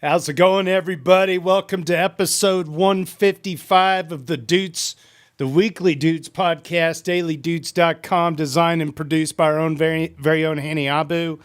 How's it going, everybody? Welcome to episode 155 of the Doots, the weekly Doots podcast, dailydoots.com, designed and produced by our own very own Hanny Abu.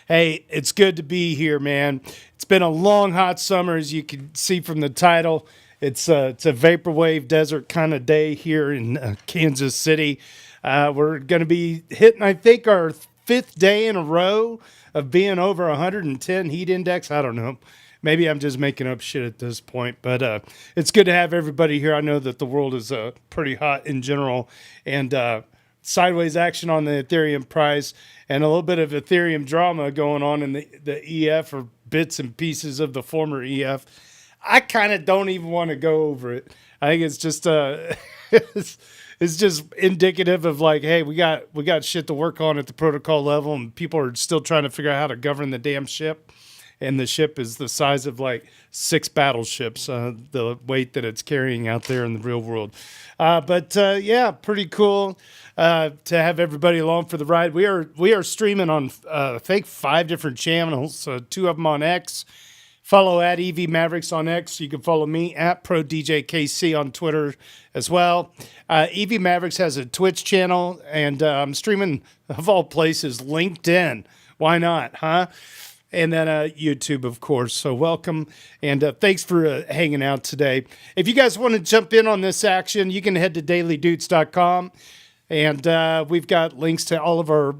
Hey, it's good to be here, man. It's been a long, hot summer, as you can see from the title. It's a vaporwave desert kind of day here in Kansas City. We're going to be hitting, I think, our fifth day in a row of being over 110 heat index. I don't know. Maybe I'm just making up shit at this point, but it's good to have everybody here. I know that the world is pretty hot in general, and sideways action on the Ethereum price and a little bit of Ethereum drama going on in the EF, or bits and pieces of the former EF. I kind of don't even want to go over it. I think it's just it's just indicative of like, hey, we got shit to work on at the protocol level, and people are still trying to figure out how to govern the damn ship. And the ship is the size of like 6 battleships, the weight that it's carrying out there in the real world. But yeah, pretty cool to have everybody along for the ride. We are streaming on, I think, 5 different channels, 2 of them on X. Follow at EV Mavericks on X. You can follow me at ProDJKC on Twitter as well. EV Mavericks has a Twitch channel, and I'm streaming, of all places, LinkedIn. Why not, huh? And then YouTube, of course. So welcome, and thanks for hanging out today. If you guys want to jump in on this action, you can head to dailydoots.com, and we've got links to all of our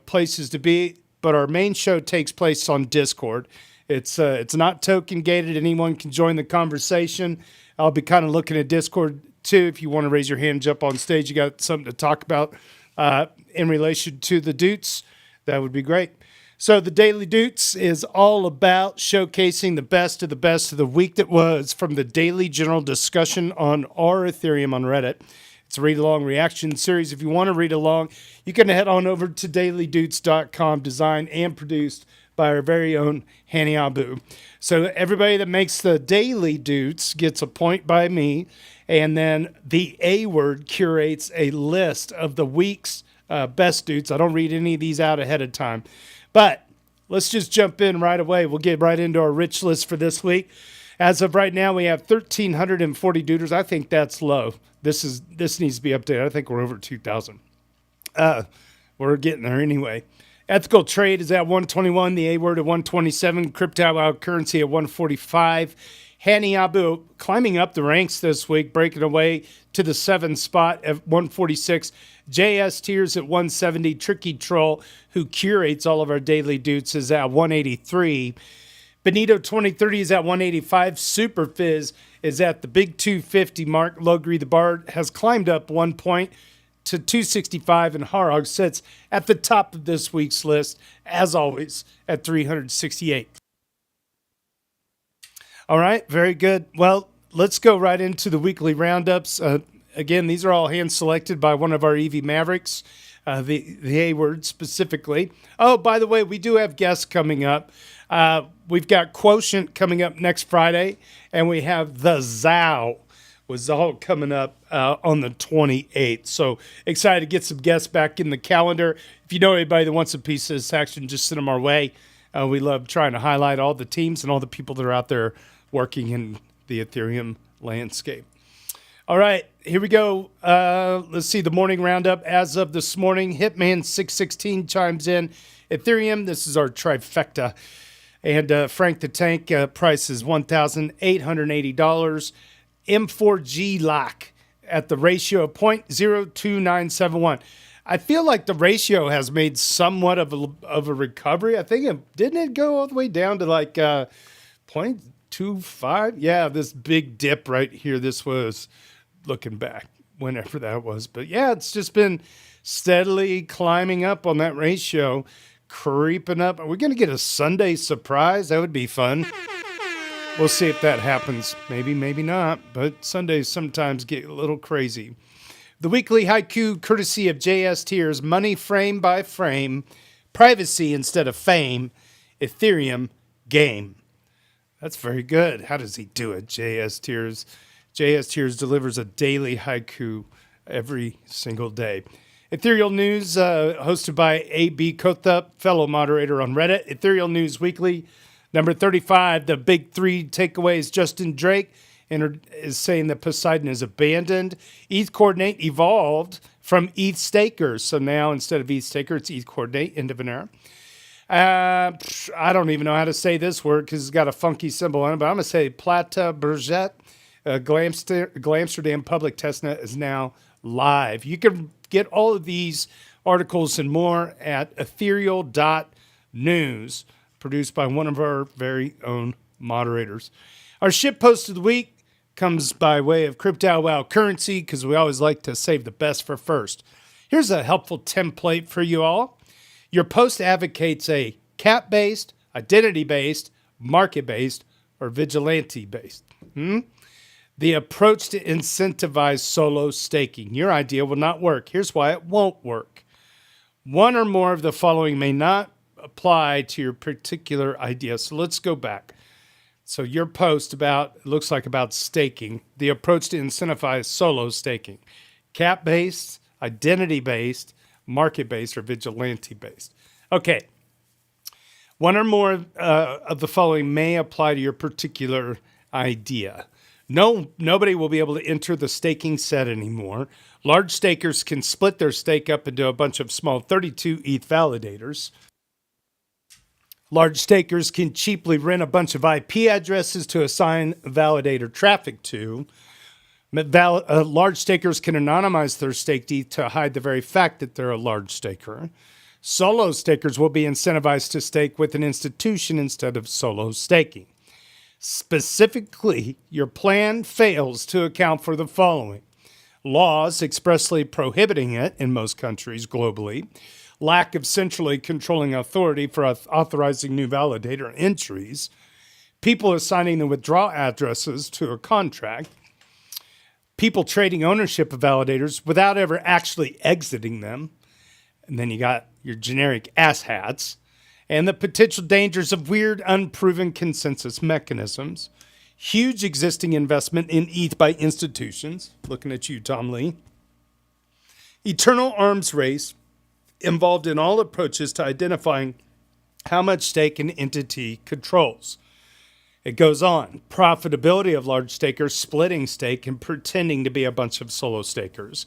places to be. But our main show takes place on Discord. It's not token gated. Anyone can join the conversation. I'll be kind of looking at Discord too. If you want to raise your hand, jump on stage, you got something to talk about in relation to the Doots, that would be great. So the Daily Doots is all about showcasing the best of the week that was from the daily general discussion on our Ethereum on Reddit. It's a read-along reaction series. If you want to read along, you can head on over to dailydoots.com, designed and produced by our very own Hanny Abu. So everybody that makes the Daily Doots gets a point by me, and then the A word curates a list of the week's best Doots. I don't read any of these out ahead of time. But let's just jump in right away. We'll get right into our rich list for this week. As of right now, we have 1,340 Dooters. I think that's low. This needs to be updated. I think we're over 2,000. We're getting there anyway. Ethical trade is at 121. The A word at 127. Crypto currency at 145. Hanny Abu climbing up the ranks this week, breaking away to the 7th spot at 146. JS Tears at 170. Tricky Troll, who curates all of our daily Doots, is at 183. Benito 2030 is at 185. Super Fizz is at the big 250 mark. Logri the Bard has climbed up 1 point to 265, and Harog sits at the top of this week's list, as always, at 368. All right, very good. Well, let's go right into the weekly roundups. Again, these are all hand-selected by one of our EV Mavericks, the A word specifically. Oh, by the way, we do have guests coming up. We've got Quotient coming up next Friday, and we have the Zao with Zal coming up on the 28th. So excited to get some guests back in the calendar. If you know anybody that wants a piece of this action, just send them our way. We love trying to highlight all the teams and all the people that are out there working in the Ethereum landscape. All right, here we go. Let's see the morning roundup. As of this morning, Hitman 616 chimes in. Ethereum, this is our trifecta. And Frank the Tank price is $1,880. M4G lock at the ratio of 0.02971. I feel like the ratio has made somewhat of a recovery. I think didn't it go all the way down to like 0.25? Yeah, this big dip right here. This was looking back whenever that was. But yeah, it's just been steadily climbing up on that ratio, creeping up. Are we going to get a Sunday surprise? That would be fun. We'll see if that happens. Maybe, maybe not. But Sundays sometimes get a little crazy. The weekly haiku, courtesy of JS Tears, money frame by frame, privacy instead of fame, Ethereum game. That's very good. How does he do it, JS Tears? JS Tears delivers a daily haiku every single day. Ethereal News, hosted by A.B. Kotha, fellow moderator on Reddit. Ethereal News Weekly, Number 35, the big three takeaways. Justin Drake is saying that Poseidon is abandoned. ETH Coordinate evolved from ETH Stakers. So now instead of ETH Staker, it's ETH Coordinate, end of an era. I don't even know how to say this word because it's got a funky symbol on it, but I'm going to say Plata Berget. Glamsterdam Public Testnet is now live. You can get all of these articles and more at ethereal.news, produced by one of our very own moderators. Our ship post of the week comes by way of CryptoWow Currency because we always like to save the best for first. Here's a helpful template for you all. Your post advocates a cap-based, identity-based, market-based, or vigilante-based. The approach to incentivize solo staking. Your idea will not work. Here's why it won't work. One or more of the following may not apply to your particular idea. So let's go back. So your post looks like about staking, the approach to incentivize solo staking. Cap-based, identity-based, market-based, or vigilante-based. Okay. One or more of the following may apply to your particular idea. Nobody will be able to enter the staking set anymore. Large stakers can split their stake up into a bunch of small 32 ETH validators. Large stakers can cheaply rent a bunch of IP addresses to assign validator traffic to. Large stakers can anonymize their staked ETH to hide the very fact that they're a large staker. Solo stakers will be incentivized to stake with an institution instead of solo staking. Specifically, your plan fails to account for the following: laws expressly prohibiting it in most countries globally, lack of centrally controlling authority for authorizing new validator entries, people assigning the withdrawal addresses to a contract, people trading ownership of validators without ever actually exiting them, and then you got your generic asshats, and the potential dangers of weird, unproven consensus mechanisms, huge existing investment in ETH by institutions, looking at you, Tom Lee, eternal arms race involved in all approaches to identifying how much stake an entity controls. It goes on. Profitability of large stakers splitting stake and pretending to be a bunch of solo stakers.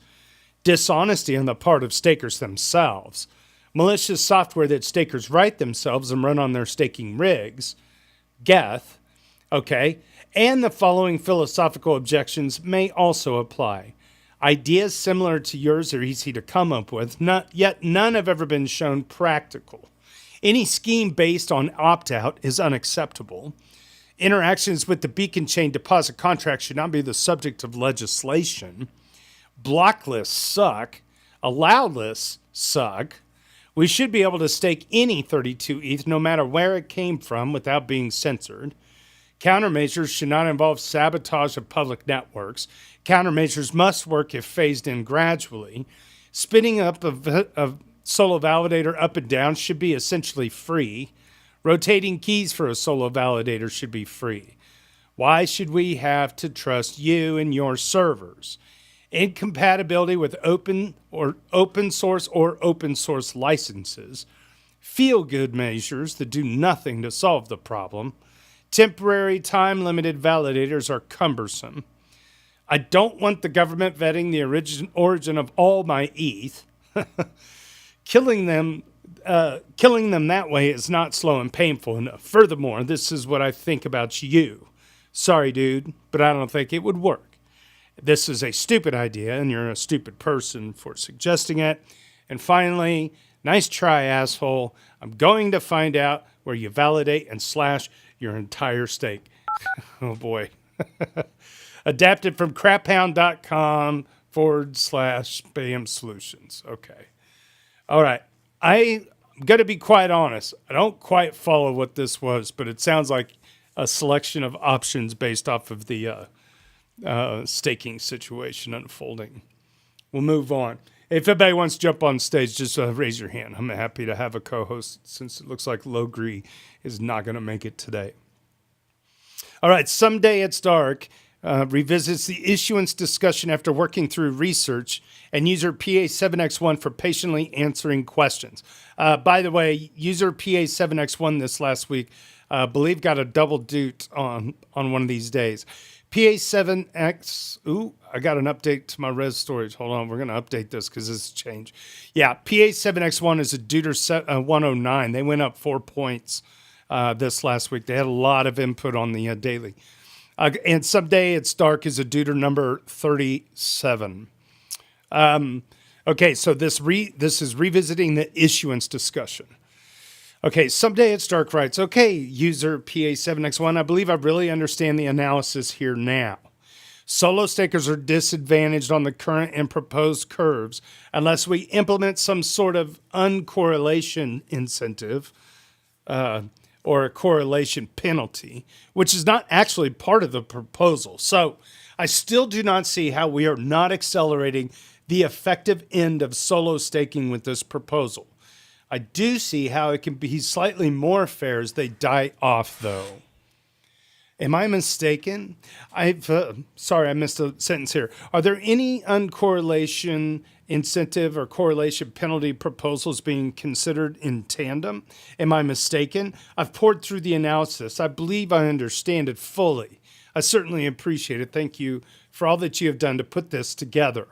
Dishonesty on the part of stakers themselves. Malicious software that stakers write themselves and run on their staking rigs. Geth. Okay. And the following philosophical objections may also apply. Ideas similar to yours are easy to come up with, yet none have ever been shown practical. Any scheme based on opt-out is unacceptable. Interactions with the beacon chain deposit contract should not be the subject of legislation. Block lists suck. Allowed lists suck. We should be able to stake any 32 ETH no matter where it came from without being censored. Countermeasures should not involve sabotage of public networks. Countermeasures must work if phased in gradually. Spinning up a solo validator up and down should be essentially free. Rotating keys for a solo validator should be free. Why should we have to trust you and your servers? Incompatibility with open source licenses. Feel-good measures that do nothing to solve the problem. Temporary time-limited validators are cumbersome. I don't want the government vetting the origin of all my ETH. Killing them that way is not slow and painful enough. Furthermore, this is what I think about you. Sorry, dude, but I don't think it would work. This is a stupid idea, and you're a stupid person for suggesting it. And finally, nice try, asshole. I'm going to find out where you validate and slash your entire stake. Oh, boy. Adapted from craphound.com/spam solutions. Okay. All right. I'm going to be quite honest. I don't quite follow what this was, but it sounds like a selection of options based off of the staking situation unfolding. We'll move on. If anybody wants to jump on stage, just raise your hand. I'm happy to have a co-host since it looks like Logree is not going to make it today. All right, Someday It's Dark revisits the issuance discussion after working through research and user PA7X1 for patiently answering questions. By the way, user PA7X1 this last week Believe got a double doot on one of these days. PA7X. Ooh, I got an update to my res storage. Hold on, we're going to update this because this has changed. Yeah, PA7X1 is a deuter 109. They went up 4 points this last week. They had a lot of input on the daily. And Someday It's Dark is a deuter number 37. Okay, so this is revisiting the issuance discussion. Okay, Someday It's Dark writes, okay, user PA7X1, I believe I really understand the analysis here now. Solo stakers are disadvantaged on the current and proposed curves unless we implement some sort of uncorrelation incentive or a correlation penalty, which is not actually part of the proposal. So I still do not see how we are not accelerating the effective end of solo staking with this proposal. I do see how it can be slightly more fair as they die off, though. Am I mistaken? Sorry, I missed a sentence here. Are there any uncorrelation incentive or correlation penalty proposals being considered in tandem? Am I mistaken? I've poured through the analysis. I believe I understand it fully. I certainly appreciate it. Thank you for all that you have done to put this together.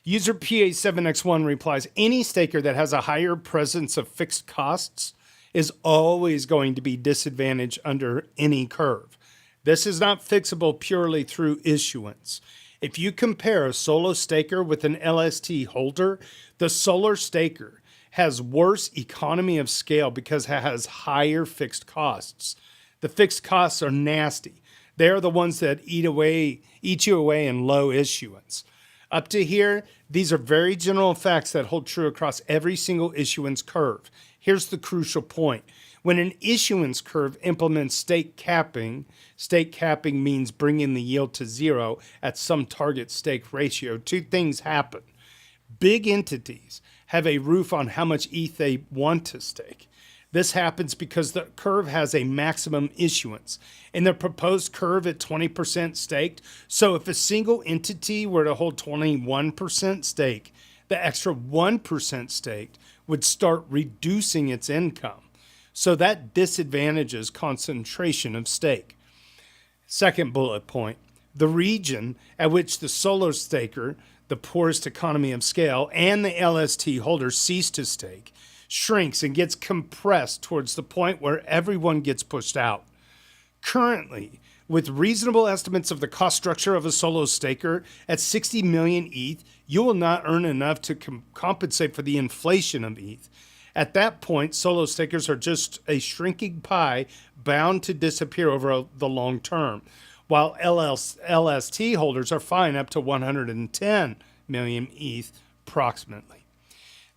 User PA7X1 replies, any staker that has a higher presence of fixed costs is always going to be disadvantaged under any curve. This is not fixable purely through issuance. If you compare a solo staker with an LST holder, the solo staker has worse economy of scale because it has higher fixed costs. The fixed costs are nasty. They are the ones that eat you away in low issuance. Up to here, these are very general facts that hold true across every single issuance curve. Here's the crucial point. When an issuance curve implements stake capping means bringing the yield to zero at some target stake ratio. Two things happen. Big entities have a roof on how much ETH they want to stake. This happens because the curve has a maximum issuance. In the proposed curve at 20% staked, so if a single entity were to hold 21% stake, the extra 1% staked would start reducing its income. So that disadvantages concentration of stake. Second bullet point, the region at which the solo staker, the poorest economy of scale, and the LST holder cease to stake shrinks and gets compressed towards the point where everyone gets pushed out. Currently, with reasonable estimates of the cost structure of a solo staker at 60 million ETH, you will not earn enough to compensate for the inflation of ETH. At that point, solo stakers are just a shrinking pie bound to disappear over the long term, while LST holders are fine up to 110 million ETH approximately.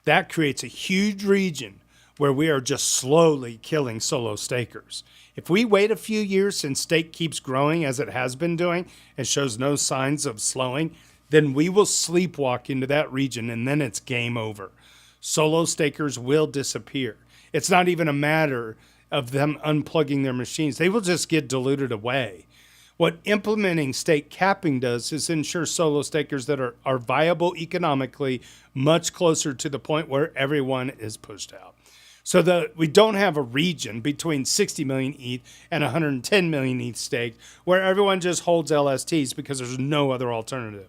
That creates a huge region where we are just slowly killing solo stakers. If we wait a few years and stake keeps growing as it has been doing and shows no signs of slowing, then we will sleepwalk into that region and then it's game over. Solo stakers will disappear. It's not even a matter of them unplugging their machines. They will just get diluted away. What implementing stake capping does is ensure solo stakers that are viable economically much closer to the point where everyone is pushed out. So that we don't have a region between 60 million ETH and 110 million ETH staked where everyone just holds LSTs because there's no other alternative.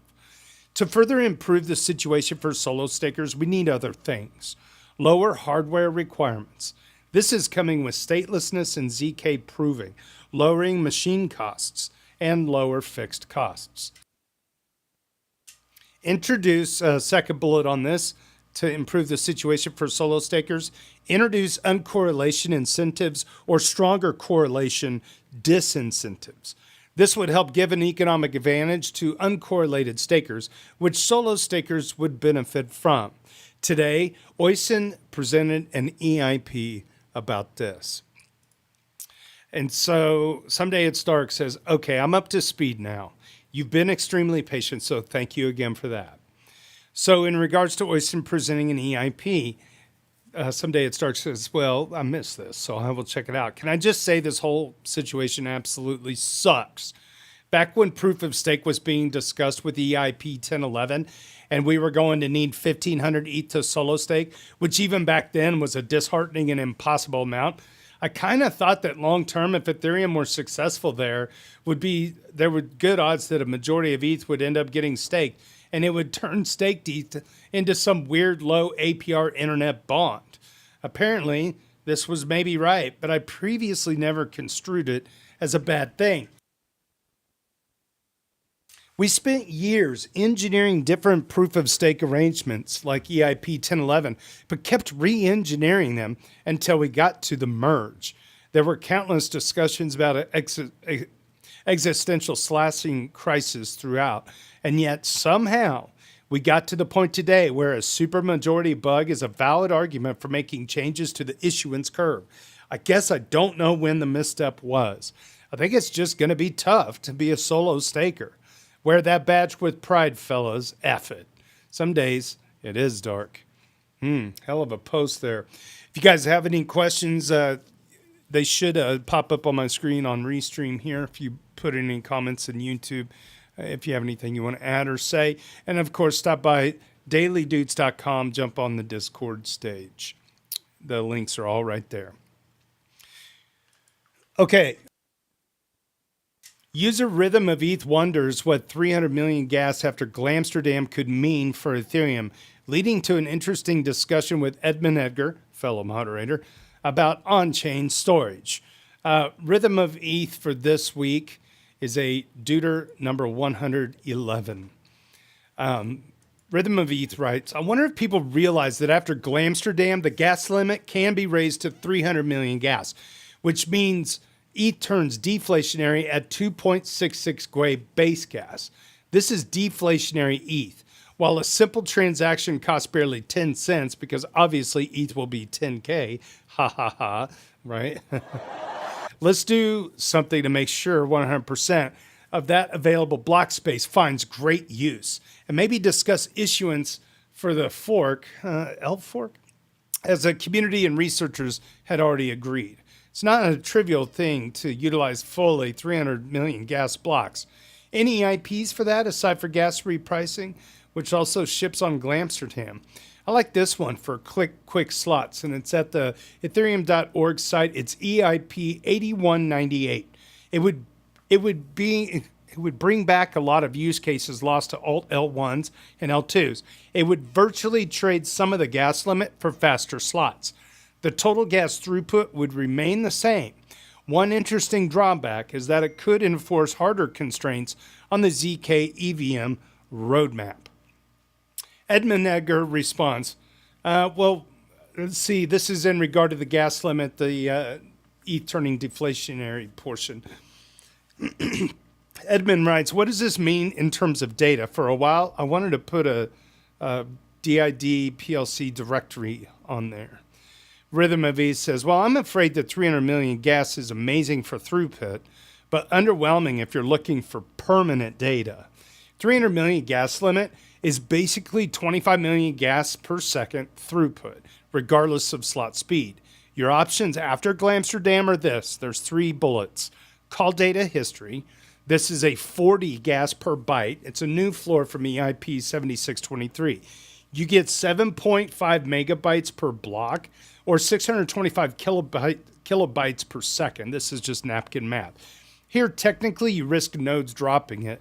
To further improve the situation for solo stakers, we need other things. Lower hardware requirements. This is coming with statelessness and ZK proving, lowering machine costs, and lower fixed costs. Introduce a second bullet on this to improve the situation for solo stakers. Introduce uncorrelation incentives or stronger correlation disincentives. This would help give an economic advantage to uncorrelated stakers, which solo stakers would benefit from. Today, Oysen presented an EIP about this. And so Someday It's Dark says, okay, I'm up to speed now. You've been extremely patient, so thank you again for that. So in regards to Oysen presenting an EIP, Someday It's Dark says, well, I missed this, so I will check it out. Can I just say this whole situation absolutely sucks? Back when proof of stake was being discussed with EIP 1011, and we were going to need 1,500 ETH to solo stake, which even back then was a disheartening and impossible amount, I kind of thought that long term, if Ethereum were successful there were good odds that a majority of ETH would end up getting staked, and it would turn staked ETH into some weird low APR internet bond. Apparently, this was maybe right, but I previously never construed it as a bad thing. We spent years engineering different proof of stake arrangements like EIP 1011, but kept re engineering them until we got to the merge. There were countless discussions about an existential slashing crisis throughout, and yet somehow we got to the point today where a supermajority bug is a valid argument for making changes to the issuance curve. I guess I don't know when the misstep was. I think it's just going to be tough to be a solo staker. Wear that badge with pride, fellas. F it. Some days it is dark. Hell of a post there. If you guys have any questions, they should pop up on my screen on Restream here if you put in any comments in YouTube, if you have anything you want to add or say. And, of course, stop by dailydoots.com, jump on the Discord stage. The links are all right there. Okay. User Rhythm of ETH wonders what 300 million gas after Glamsterdam could mean for Ethereum, leading to an interesting discussion with Edmund Edgar, fellow moderator, about on-chain storage. Rhythm of ETH for this week is a Deuter number 111. Rhythm of ETH writes, I wonder if people realize that after Glamsterdam, the gas limit can be raised to 300 million gas, which means ETH turns deflationary at 2.66 Gwei base gas. This is deflationary ETH. While a simple transaction costs barely 10 cents, because obviously ETH will be 10K, ha ha ha, right? Let's do something to make sure 100% of that available block space finds great use, and maybe discuss issuance for the fork, Elf fork, as a community and researchers had already agreed. It's not a trivial thing to utilize fully 300 million gas blocks. Any EIPs for that, aside for gas repricing, which also ships on Glamsterdam? I like this one for quick slots, and it's at the ethereum.org site. It's EIP 8198. It would bring back a lot of use cases lost to Alt L1s and L2s. It would virtually trade some of the gas limit for faster slots. The total gas throughput would remain the same. One interesting drawback is that it could enforce harder constraints on the ZK EVM roadmap. Edmund Edgar responds, well, let's see, this is in regard to the gas limit, the ETH turning deflationary portion. Edmund writes, what does this mean in terms of data? For a while, I wanted to put a DID PLC directory on there. Rhythm of ETH says, well, I'm afraid that 300 million gas is amazing for throughput, but underwhelming if you're looking for permanent data. 300 million gas limit is basically 25 million gas per second throughput, regardless of slot speed. Your options after Glamsterdam are this. There's 3 bullets. Call data history. This is a 40 gas per byte. It's a new floor from EIP 7623. You get 7.5 megabytes per block or 625 kilobytes per second. This is just napkin math. Here, technically, you risk nodes dropping it.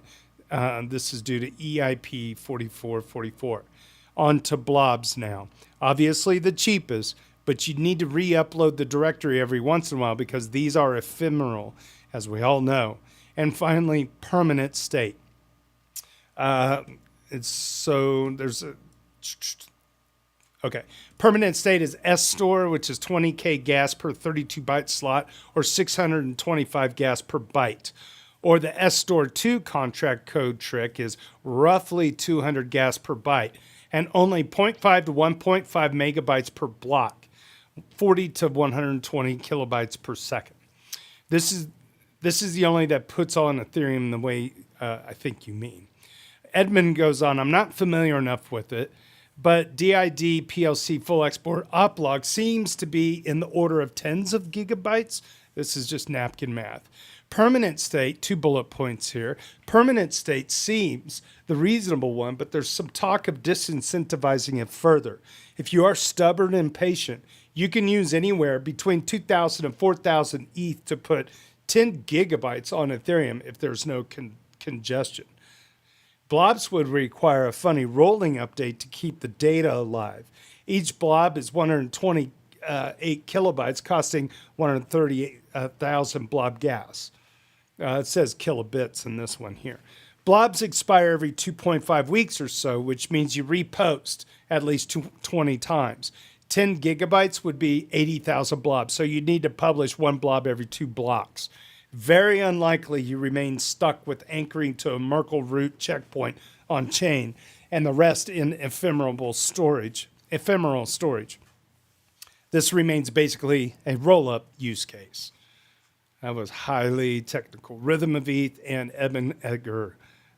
This is due to EIP 4444. On to blobs now. Obviously the cheapest, but you need to re-upload the directory every once in a while because these are ephemeral, as we all know. And finally, permanent state. Permanent state is S-Store, which is 20K gas per 32 byte slot, or 625 gas per byte. Or the S-Store 2 contract code trick is roughly 200 gas per byte, and only 0.5 to 1.5 megabytes per block, 40 to 120 kilobytes per second. This is the only that puts on Ethereum the way I think you mean. Edmund goes on, I'm not familiar enough with it, but DID PLC full export uplog seems to be in the order of tens of gigabytes. This is just napkin math. Permanent state, 2 bullet points here. Permanent state seems the reasonable one, but there's some talk of disincentivizing it further. If you are stubborn and patient, You can use anywhere between 2,000 and 4,000 ETH to put 10 gigabytes on Ethereum if there's no congestion. Blobs would require a funny rolling update to keep the data alive. Each blob is 128 kilobytes, costing 138,000 blob gas. It says kilobits in this one here. Blobs expire every 2.5 weeks or so, which means you repost at least 20 times. 10 gigabytes would be 80,000 blobs, so you'd need to publish one blob every 2 blocks. Very unlikely you remain stuck with anchoring to a Merkle root checkpoint on chain and the rest in ephemeral storage. This remains basically a roll-up use case. That was highly technical. Rhythm of ETH and Eben Edgar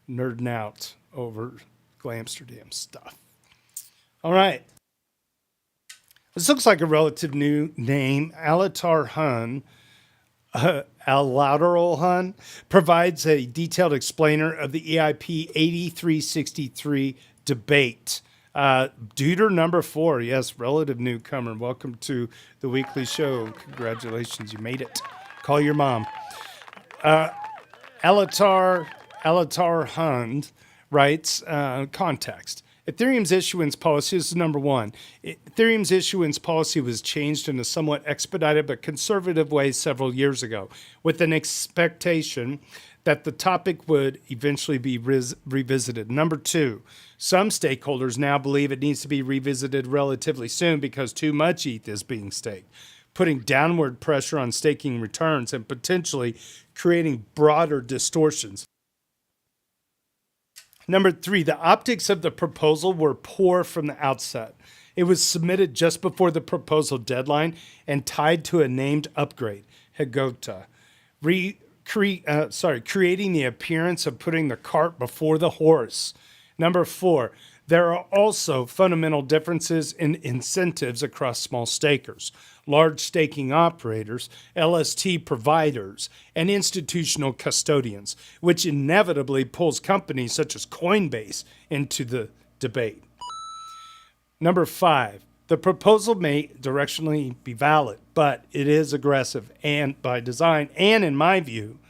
nerding out over Glamsterdam stuff. All right. This looks like a relative new name. Alatar Hun. Alateral Hun provides a detailed explainer of the EIP 8363 debate. Duder number 4, yes, relative newcomer. Welcome to the weekly show. Congratulations, you made it. Call your mom. Alatar Hun writes, context. Ethereum's issuance policy is number 1. Ethereum's issuance policy was changed in a somewhat expedited but conservative way several years ago, with an expectation that the topic would eventually be revisited. Number 2, some stakeholders now believe it needs to be revisited relatively soon because too much ETH is being staked, putting downward pressure on staking returns and potentially creating broader distortions. Number 3, the optics of the proposal were poor from the outset. It was submitted just before the proposal deadline and tied to a named upgrade, Hegota, creating the appearance of putting the cart before the horse. Number 4, there are also fundamental differences in incentives across small stakers, large staking operators, LST providers, and institutional custodians, which inevitably pulls companies such as Coinbase into the debate. Number 5, the proposal may directionally be valid, but it is aggressive and by design, and in my view,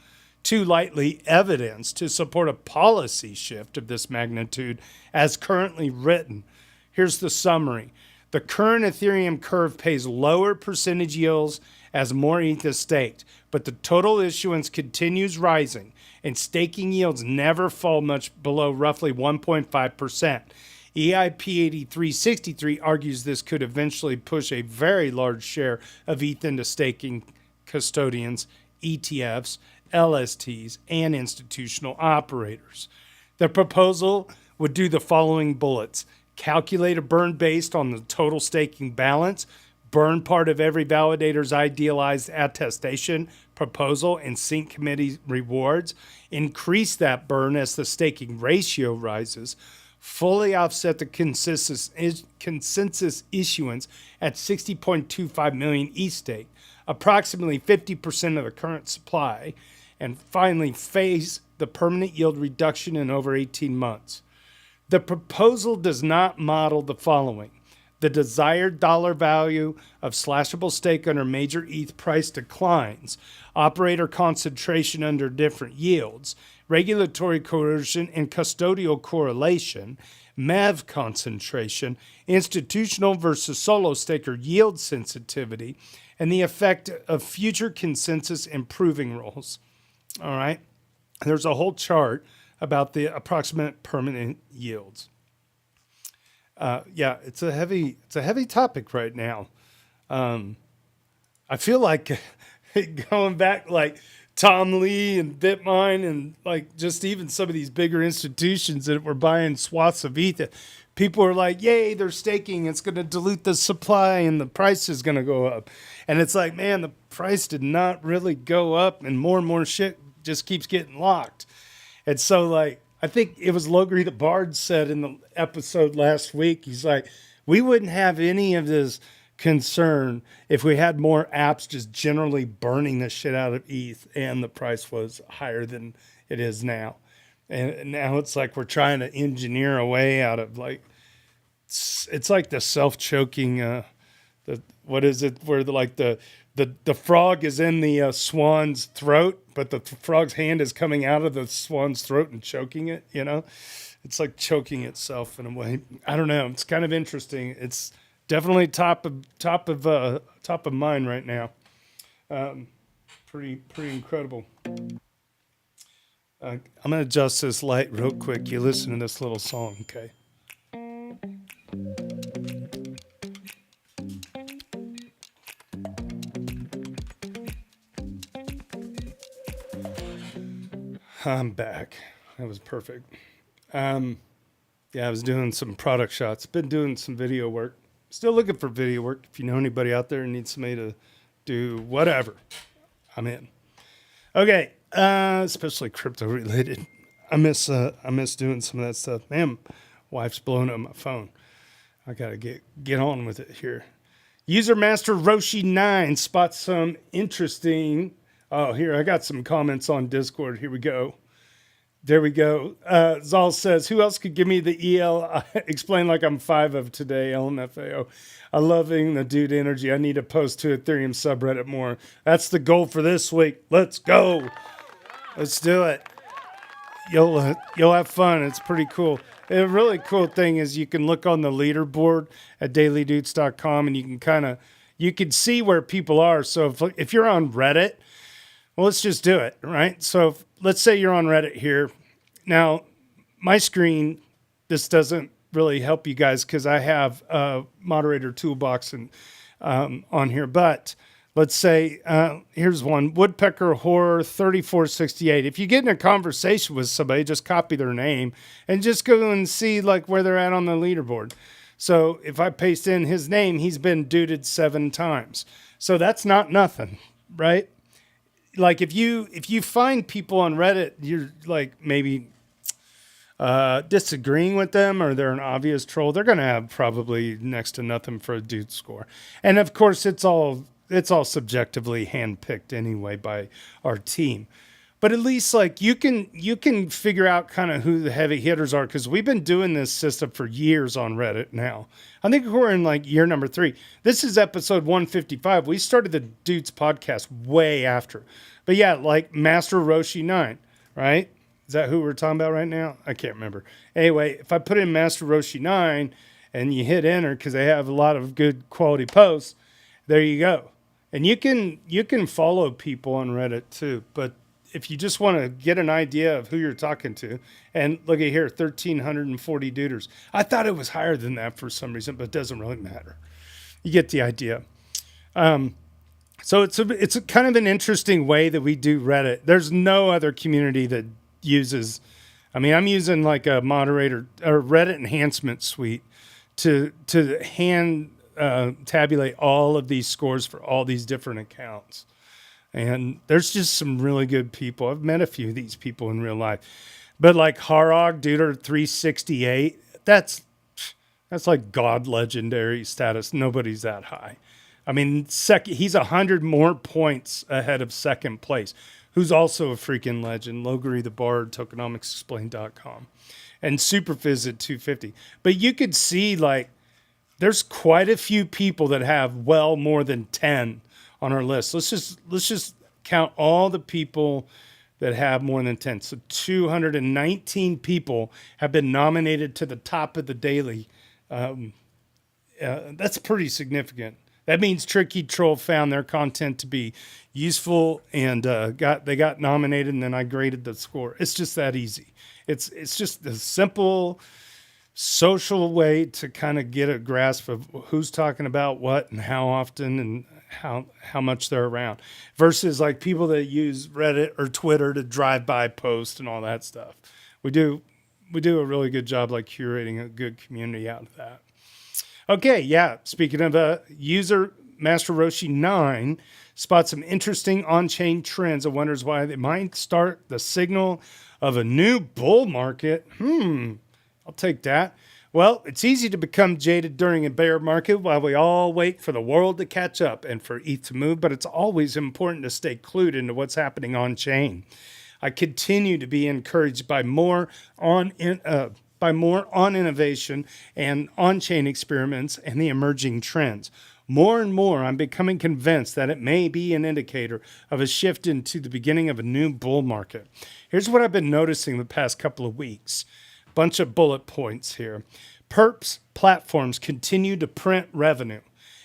too lightly evidenced to support a policy shift of this magnitude as currently written. Here's the summary. The current Ethereum curve pays lower percentage yields as more ETH is staked, but the total issuance continues rising, and staking yields never fall much below roughly 1.5%. EIP 8363 argues this could eventually push a very large share of ETH into staking custodians, ETFs, LSTs, and institutional operators. The proposal would do the following bullets. Calculate a burn based on the total staking balance, burn part of every validator's idealized attestation proposal and sync committee rewards, increase that burn as the staking ratio rises, fully offset the consensus issuance at 60.25 million ETH stake, approximately 50% of the current supply, and finally phase the permanent yield reduction in over 18 months. The proposal does not model the following. The desired dollar value of slashable stake under major ETH price declines, operator concentration under different yields, regulatory coercion and custodial correlation, MEV concentration, institutional versus solo staker yield sensitivity, and the effect of future consensus improving rules. All right. There's a whole chart about the approximate permanent yields. It's a heavy topic right now. I feel like going back like Tom Lee and Bitmine and like just even some of these bigger institutions that were buying swaths of ETH. People are like, yay, they're staking. It's going to dilute the supply and the price is going to go up. And it's like, man, the price did not really go up and more shit just keeps getting locked. And so, like, I think it was Logri the Bard said in the episode last week, he's like, we wouldn't have any of this concern if we had more apps just generally burning the shit out of ETH and the price was higher than it is now. And now it's like we're trying to engineer a way out of like, it's like the self-choking, what is it? Where the frog is in the swan's throat, but the frog's hand is coming out of the swan's throat and choking it. It's like choking itself in a way. I don't know. It's kind of interesting. It's definitely top of mind right now. Pretty incredible. I'm gonna adjust this light real quick. You listen to this little song, okay? I'm back. That was perfect. Yeah, I was doing some product shots. Been doing some video work. Still looking for video work. If you know anybody out there who needs somebody to do whatever, I'm in. Okay, especially crypto related. I miss doing some of that stuff. Man, wife's blowing up my phone. I gotta get on with it here. User Master Roshi9 spots some interesting. Oh, here I got some comments on Discord. Here we go. There we go. Zal says, who else could give me the EL? Explain like I'm 5 of today, LMFAO. I loving the dude energy. I need to post to Ethereum subreddit more. That's the goal for this week. Let's go. Let's do it. You'll have fun. It's pretty cool. A really cool thing is you can look on the leaderboard at dailydoots.com and you can see where people are. So if you're on Reddit, well, let's just do it, right? So let's say you're on Reddit here. Now, my screen, this doesn't really help you guys because I have a moderator toolbox on here. But let's say, here's one, Woodpecker Horror 3468. If you get in a conversation with somebody, just copy their name and just go and see like where they're at on the leaderboard. So if I paste in his name, he's been duded 7 times. So that's not nothing, right? Like if you find people on Reddit, you're like maybe disagreeing with them or they're an obvious troll, they're going to have probably next to nothing for a dude score. And of course, it's all subjectively handpicked anyway by our team. But at least like you can figure out kind of who the heavy hitters are because we've been doing this system for years on Reddit now. I think we're in like year number 3. This is episode 155. We started the Dudes podcast way after. But yeah, like Master Roshi 9, right? Is that who we're talking about right now? I can't remember. Anyway, if I put in Master Roshi 9 and you hit enter because they have a lot of good quality posts, there you go. And you can follow people on Reddit too, but if you just want to get an idea of who you're talking to, and look at here, 1,340 duders. I thought it was higher than that for some reason, but it doesn't really matter. You get the idea. So it's a kind of an interesting way that we do Reddit. There's no other community that uses. I mean, I'm using like a moderator or Reddit enhancement suite to hand tabulate all of these scores for all these different accounts. And there's just some really good people. I've met a few of these people in real life. But like Harog, Duder 368, that's like God legendary status. Nobody's that high. I mean, he's 100 more points ahead of second place, who's also a freaking legend. Logary the Bard, tokenomicsexplained.com. And Superfizz at 250. But you could see like there's quite a few people that have well more than 10 on our list. Let's just count all the people that have more than 10. So 219 people have been nominated to the top of the daily. That's pretty significant. That means Tricky Troll found their content to be useful and they got nominated, and then I graded the score. It's just that easy. It's just a simple social way to kind of get a grasp of who's talking about what and how often and how much they're around versus like people that use Reddit or Twitter to drive by post and all that stuff. We do a really good job like curating a good community out of that. Okay, yeah. Speaking of user Master Roshi 9 spots some interesting on-chain trends and wonders why they might start the signal of a new bull market. I'll take that. Well, it's easy to become jaded during a bear market while we all wait for the world to catch up and for ETH to move, but it's always important to stay clued into what's happening on-chain. I continue to be encouraged by more on innovation and on-chain experiments and the emerging trends. More and more, I'm becoming convinced that it may be an indicator of a shift into the beginning of a new bull market. Here's what I've been noticing the past couple of weeks. Bunch of bullet points here. Perps platforms continue to print revenue.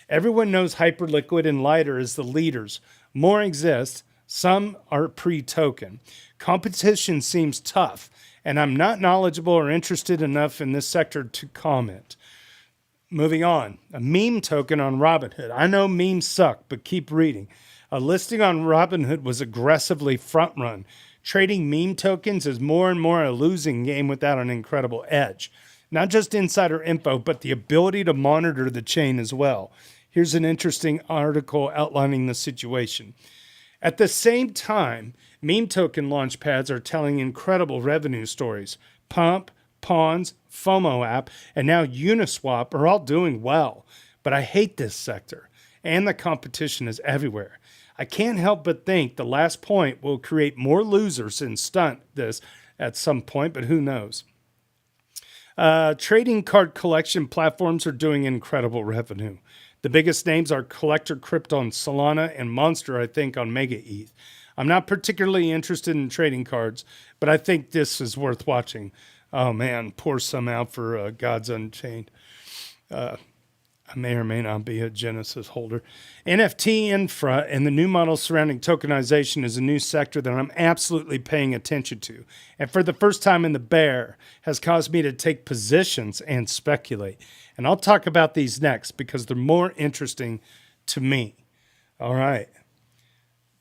Everyone knows Hyperliquid and Lighter as the leaders. More exist. Some are pre-token. Competition seems tough, and I'm not knowledgeable or interested enough in this sector to comment. Moving on, a meme token on Robinhood. I know memes suck, but keep reading. A listing on Robinhood was aggressively front-run. Trading meme tokens is more and more a losing game without an incredible edge. Not just insider info, but the ability to monitor the chain as well. Here's an interesting article outlining the situation. At the same time, meme token launchpads are telling incredible revenue stories. Pump, Pawns, FOMO app, and now Uniswap are all doing well. But I hate this sector, and the competition is everywhere. I can't help but think the last point will create more losers and stunt this at some point, but who knows? Trading card collection platforms are doing incredible revenue. The biggest names are Collector Crypto on Solana and Monster, I think, on Mega ETH. I'm not particularly interested in trading cards, but I think this is worth watching. Oh man, pour some out for Gods Unchained. I may or may not be a Genesis holder. NFT infra and the new model surrounding tokenization is a new sector that I'm absolutely paying attention to. And for the first time in the bear has caused me to take positions and speculate. And I'll talk about these next because they're more interesting to me. All right.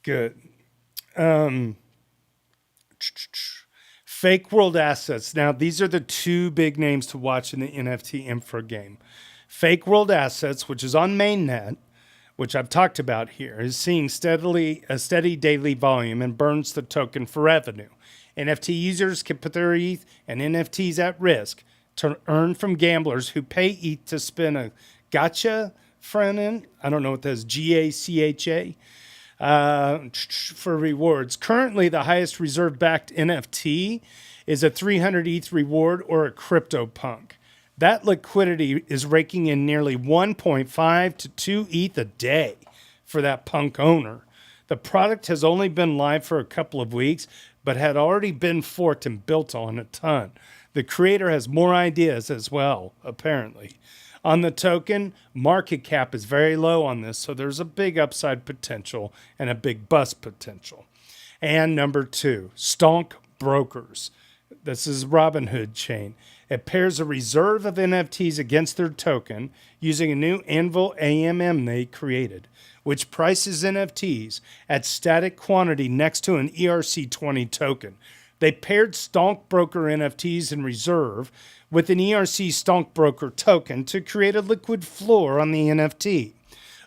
Good. Fake world assets. Now, these are the two big names to watch in the NFT infra game. Fake world assets, which is on mainnet, which I've talked about here, is seeing a steady daily volume and burns the token for revenue. NFT users can put their ETH and NFTs at risk to earn from gamblers who pay ETH to spin a gotcha front end. I don't know what that is, GACHA, for rewards. Currently, the highest reserve-backed NFT is a 300 ETH reward or a CryptoPunk. That liquidity is raking in nearly 1.5 to 2 ETH a day for that punk owner. The product has only been live for a couple of weeks, but had already been forked and built on a ton. The creator has more ideas as well, apparently. On the token, market cap is very low on this, so there's a big upside potential and a big bust potential. And number 2, stonk brokers. This is Robinhood chain. It pairs a reserve of NFTs against their token using a new Anvil AMM they created, which prices NFTs at static quantity next to an ERC20 token. They paired stonk broker NFTs in reserve with an ERC stonk broker token to create a liquid floor on the NFT.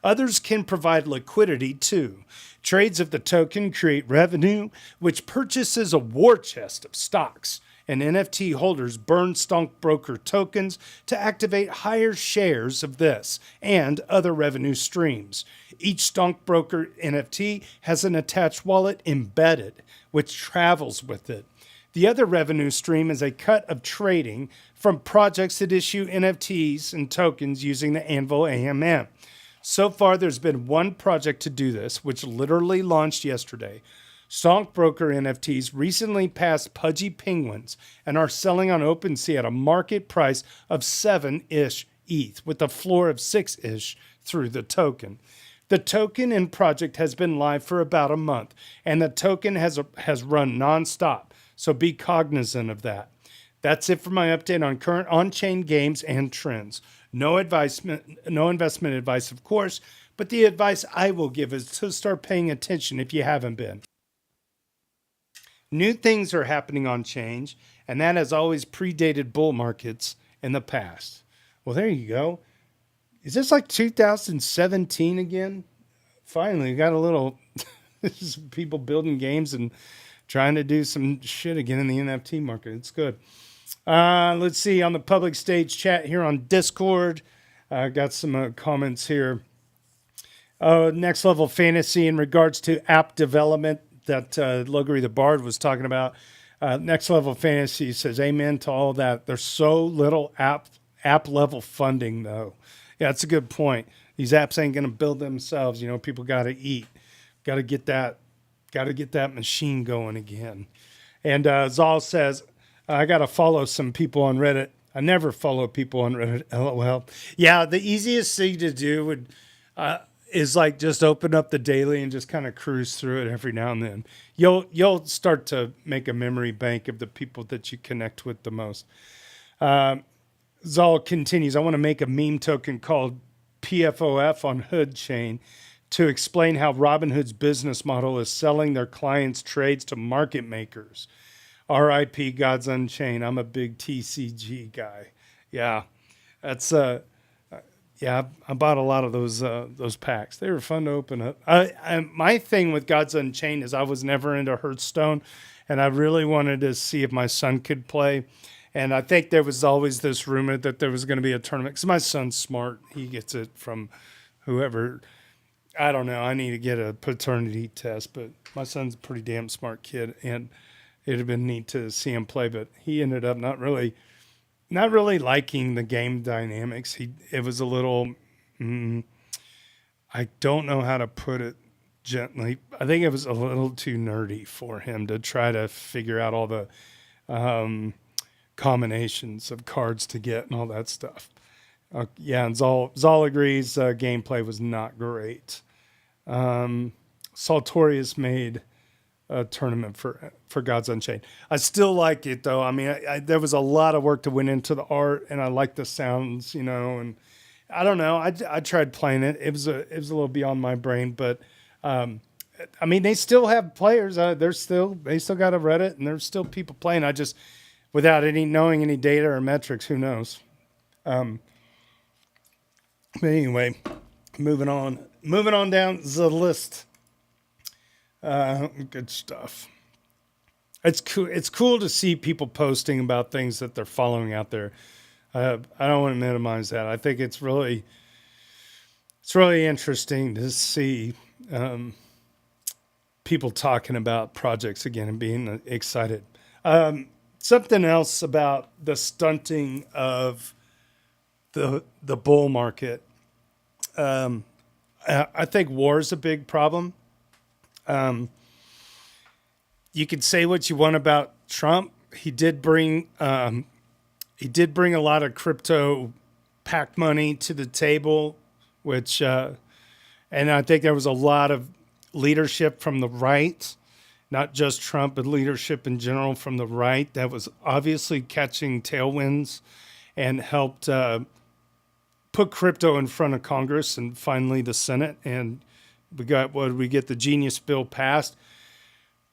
Others can provide liquidity too. Trades of the token create revenue, which purchases a war chest of stocks, and NFT holders burn stonk broker tokens to activate higher shares of this and other revenue streams. Each stonk broker NFT has an attached wallet embedded, which travels with it. The other revenue stream is a cut of trading from projects that issue NFTs and tokens using the Anvil AMM. So far, there's been one project to do this, which literally launched yesterday. Stockbroker NFTs recently passed Pudgy Penguins and are selling on OpenSea at a market price of 7-ish ETH, with a floor of 6-ish through the token. The token and project has been live for about a month, and the token has run nonstop, so be cognizant of that. That's it for my update on current on-chain games and trends. No investment advice, of course, but the advice I will give is to start paying attention if you haven't been. New things are happening on change, and that has always predated bull markets in the past. Well, there you go. Is this like 2017 again? Finally, got a little people building games and trying to do some shit again in the NFT market. It's good. Let's see, on the public stage chat here on Discord, got some comments here. Next Level Fantasy in regards to app development that Luggery the Bard was talking about. Next Level Fantasy says, amen to all that. There's so little app level funding, though. Yeah, that's a good point. These apps ain't going to build themselves. You know, people got to eat, got to get that machine going again. And Zal says, I got to follow some people on Reddit. I never follow people on Reddit. LOL. Yeah, the easiest thing to do is like just open up the daily and just kind of cruise through it every now and then. You'll start to make a memory bank of the people that you connect with the most. Zal continues, I want to make a meme token called PFOF on Hood Chain to explain how Robinhood's business model is selling their clients' trades to market makers. RIP God's Unchained. I'm a big TCG guy. Yeah, that's yeah. I bought a lot of those packs. They were fun to open up. My thing with God's Unchained is I was never into Hearthstone, and I really wanted to see if my son could play. And I think there was always this rumor that there was going to be a tournament because my son's smart. He gets it from whoever. I don't know. I need to get a paternity test, but my son's a pretty damn smart kid, and it'd have been neat to see him play. But he ended up not really liking the game dynamics. It was a little. I don't know how to put it gently. I think it was a little too nerdy for him to try to figure out all the combinations of cards to get and all that stuff. Yeah, and Zal agrees gameplay was not great. Saltorius made a tournament for Gods Unchained. I still like it though. I mean, there was a lot of work to went into the art, and I like the sounds, you know. And I don't know. I tried playing it. It was a little beyond my brain, but I mean, they still have players. They still got a Reddit, and there's still people playing. I just without knowing any data or metrics, who knows? But anyway, moving on down the list. Good stuff. It's cool. It's cool to see people posting about things that they're following out there. I don't want to minimize that. I think it's really interesting to see people talking about projects again and being excited. Something else about the stunting of the bull market. I think war is a big problem. You could say what you want about Trump. He did bring a lot of crypto pack money to the table, which and I think there was a lot of leadership from the right, not just Trump, but leadership in general from the right that was obviously catching tailwinds and helped put crypto in front of Congress and finally the Senate. And we get the Genius Bill passed.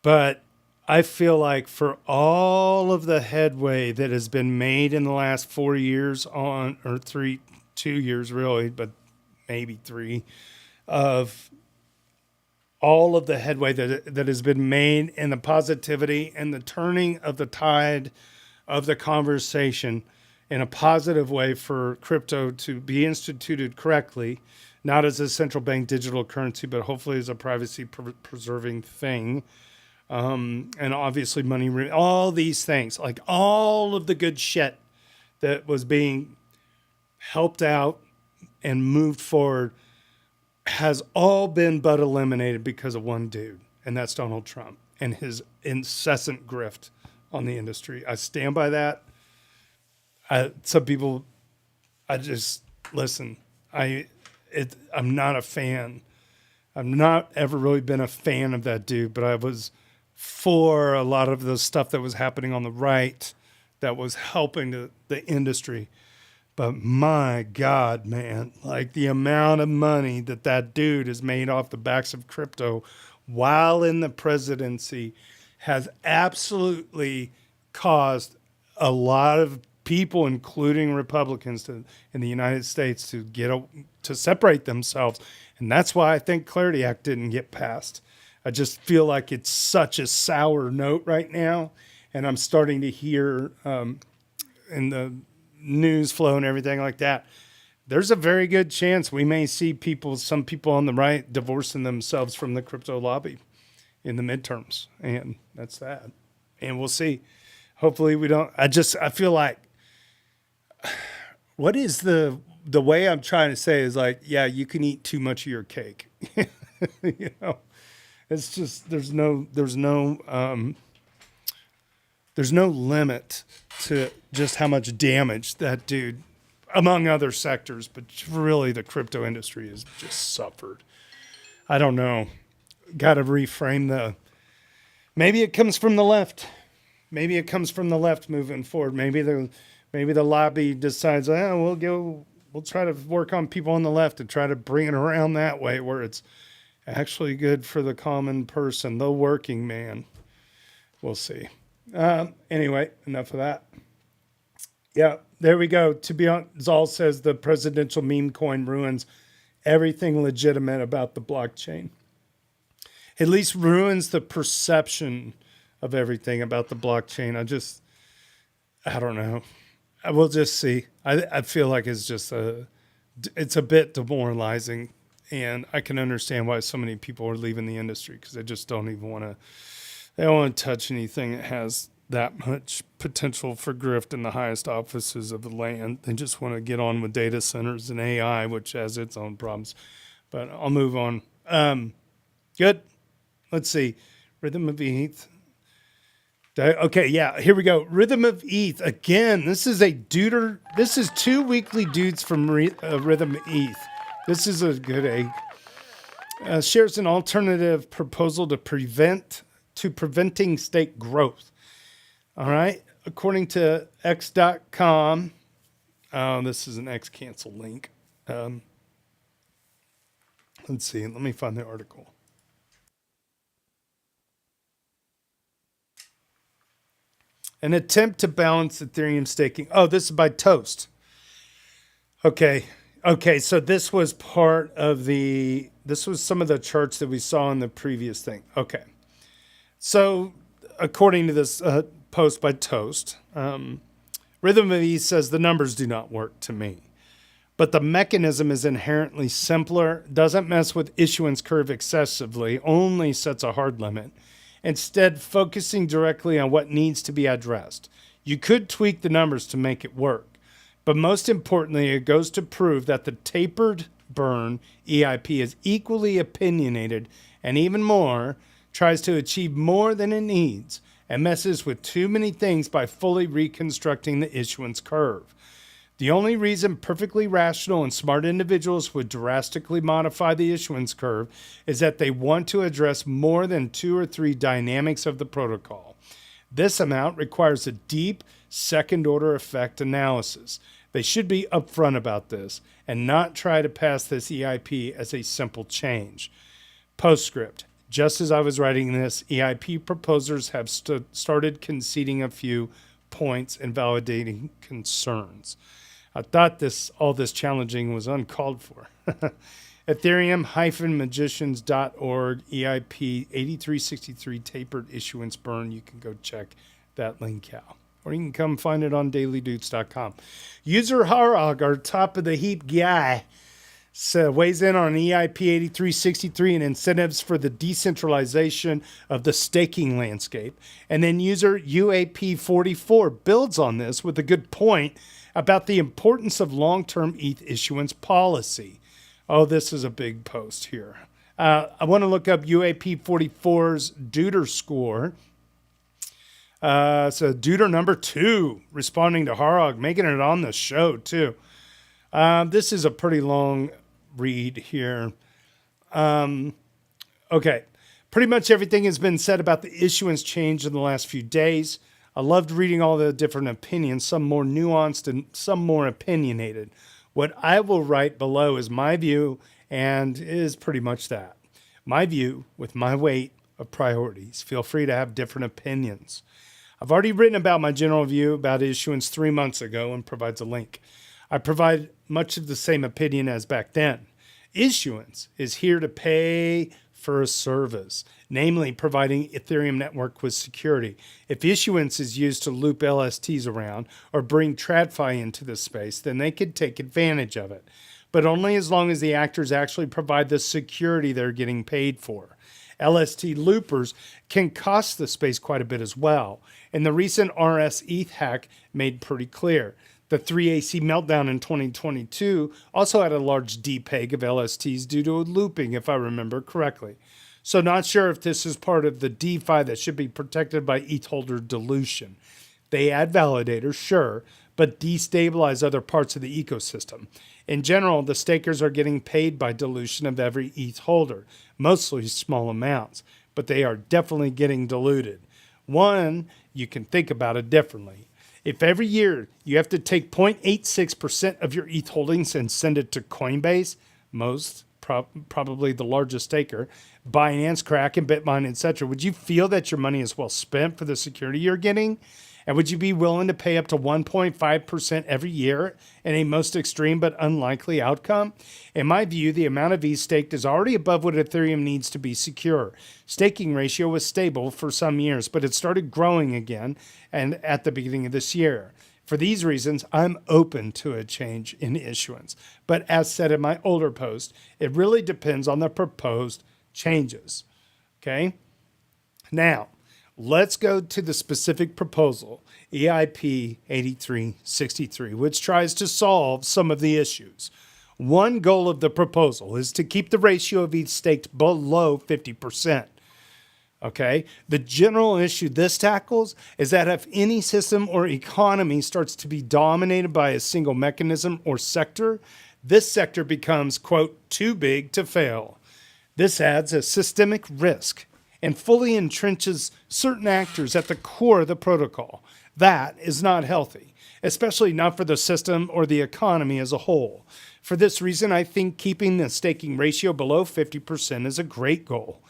But I feel like for all of the headway that has been made in the last 4 years 2 years really, but maybe 3, of all of the headway that has been made and the positivity and the turning of the tide of the conversation in a positive way for crypto to be instituted correctly, not as a central bank digital currency, but hopefully as a privacy preserving thing. And obviously money, all these things, like all of the good shit that was being helped out and moved forward has all been but eliminated because of one dude, and that's Donald Trump and his incessant grift on the industry. I stand by that. Some people, listen, I'm not a fan. I've not ever really been a fan of that dude, but I was for a lot of the stuff that was happening on the right that was helping the industry. But my God, man, like the amount of money that dude has made off the backs of crypto while in the presidency has absolutely caused a lot of people, including Republicans in the United States, to separate themselves. And that's why I think Clarity Act didn't get passed. I just feel like it's such a sour note right now. And I'm starting to hear in the news flow and everything like that, there's a very good chance we may see some people on the right divorcing themselves from the crypto lobby in the midterms. And that's that. And we'll see. Hopefully we don't. I feel like, what is the the way I'm trying to say is like, yeah, you can eat too much of your cake. You know, it's just there's no limit to just how much damage that dude, among other sectors, but really the crypto industry has just suffered. I don't know. Got to reframe maybe it comes from the left. Maybe it comes from the left moving forward. Maybe the lobby decides, we'll try to work on people on the left and try to bring it around that way where it's actually good for the common person, the working man. We'll see. Anyway, enough of that. Yeah, there we go. To be honest, Zal says the presidential meme coin ruins everything legitimate about the blockchain. At least ruins the perception of everything about the blockchain. I don't know. We'll just see. I feel like it's a bit demoralizing, and I can understand why so many people are leaving the industry because they just don't want to touch anything that has that much potential for grift in the highest offices of the land. They just want to get on with data centers and AI, which has its own problems. But I'll move on. Good. Let's see. Rhythm of ETH. Okay, yeah, here we go. Rhythm of ETH. Again, this is This is 2 weekly dudes from Rhythm of ETH. This is a good egg. Shares an alternative proposal to preventing state growth. All right. According to x.com, this is an X cancel link. Let's see. Let me find the article. An attempt to balance Ethereum staking. Oh, this is by Toast. Okay. So this was this was some of the charts that we saw in the previous thing. Okay. So according to this post by Toast, Rhythm of ETH says the numbers do not work to me, but the mechanism is inherently simpler, doesn't mess with issuance curve excessively, only sets a hard limit, instead focusing directly on what needs to be addressed. You could tweak the numbers to make it work, but most importantly, it goes to prove that the tapered burn EIP is equally opinionated and even more, tries to achieve more than it needs, and messes with too many things by fully reconstructing the issuance curve. The only reason perfectly rational and smart individuals would drastically modify the issuance curve is that they want to address more than 2 or 3 dynamics of the protocol. This amount requires a deep second-order effect analysis. They should be upfront about this and not try to pass this EIP as a simple change. Postscript. Just as I was writing this, EIP proposers have started conceding a few points and validating concerns. I thought all this challenging was uncalled for. Ethereum-magicians.org EIP 8363 tapered issuance burn. You can go check that link out. Or you can come find it on dailydoots.com. User Harog, our top of the heap guy, weighs in on EIP 8363 and incentives for the decentralization of the staking landscape. And then user UAP44 builds on this with a good point about the importance of long-term ETH issuance policy. Oh, this is a big post here. I want to look up UAP44's Deuter score. So Deuter number 2, responding to Harog, making it on the show too. This is a pretty long read here. Okay. Pretty much everything has been said about the issuance change in the last few days. I loved reading all the different opinions, some more nuanced and some more opinionated. What I will write below is my view, and is pretty much that. My view with my weight of priorities. Feel free to have different opinions. I've already written about my general view about issuance 3 months ago and provides a link. I provide much of the same opinion as back then. Issuance is here to pay for a service, namely providing Ethereum network with security. If issuance is used to loop LSTs around or bring TradFi into the space, then they could take advantage of it, but only as long as the actors actually provide the security they're getting paid for. LST loopers can cost the space quite a bit as well, and the recent RS ETH hack made pretty clear. The 3AC meltdown in 2022 also had a large depeg of LSTs due to looping, if I remember correctly. So not sure if this is part of the DeFi that should be protected by ETH holder dilution. They add validators, sure, but destabilize other parts of the ecosystem. In general, the stakers are getting paid by dilution of every ETH holder, mostly small amounts, but they are definitely getting diluted. One, you can think about it differently. If every year you have to take 0.86% of your ETH holdings and send it to Coinbase, probably the largest staker, Binance, Kraken, Bitmine, etc., would you feel that your money is well spent for the security you're getting? And would you be willing to pay up to 1.5% every year in a most extreme but unlikely outcome? In my view, the amount of ETH staked is already above what Ethereum needs to be secure. Staking ratio was stable for some years, but it started growing again and at the beginning of this year. For these reasons, I'm open to a change in issuance. But as said in my older post, it really depends on the proposed changes. Okay? Now, let's go to the specific proposal, EIP 8363, which tries to solve some of the issues. One goal of the proposal is to keep the ratio of ETH staked below 50%. Okay, the general issue this tackles is that if any system or economy starts to be dominated by a single mechanism or sector, this sector becomes, quote, too big to fail. This adds a systemic risk and fully entrenches certain actors at the core of the protocol. That is not healthy, especially not for the system or the economy as a whole. For this reason, I think keeping the staking ratio below 50% is a great goal.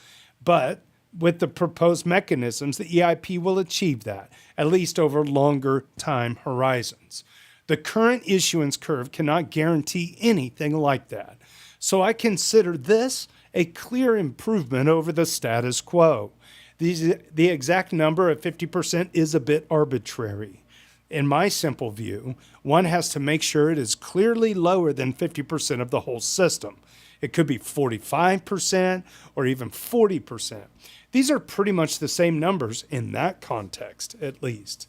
But with the proposed mechanisms, the EIP will achieve that, at least over longer time horizons. The current issuance curve cannot guarantee anything like that. So I consider this a clear improvement over the status quo. The exact number of 50% is a bit arbitrary. In my simple view, one has to make sure it is clearly lower than 50% of the whole system. It could be 45% or even 40%. These are pretty much the same numbers in that context, at least.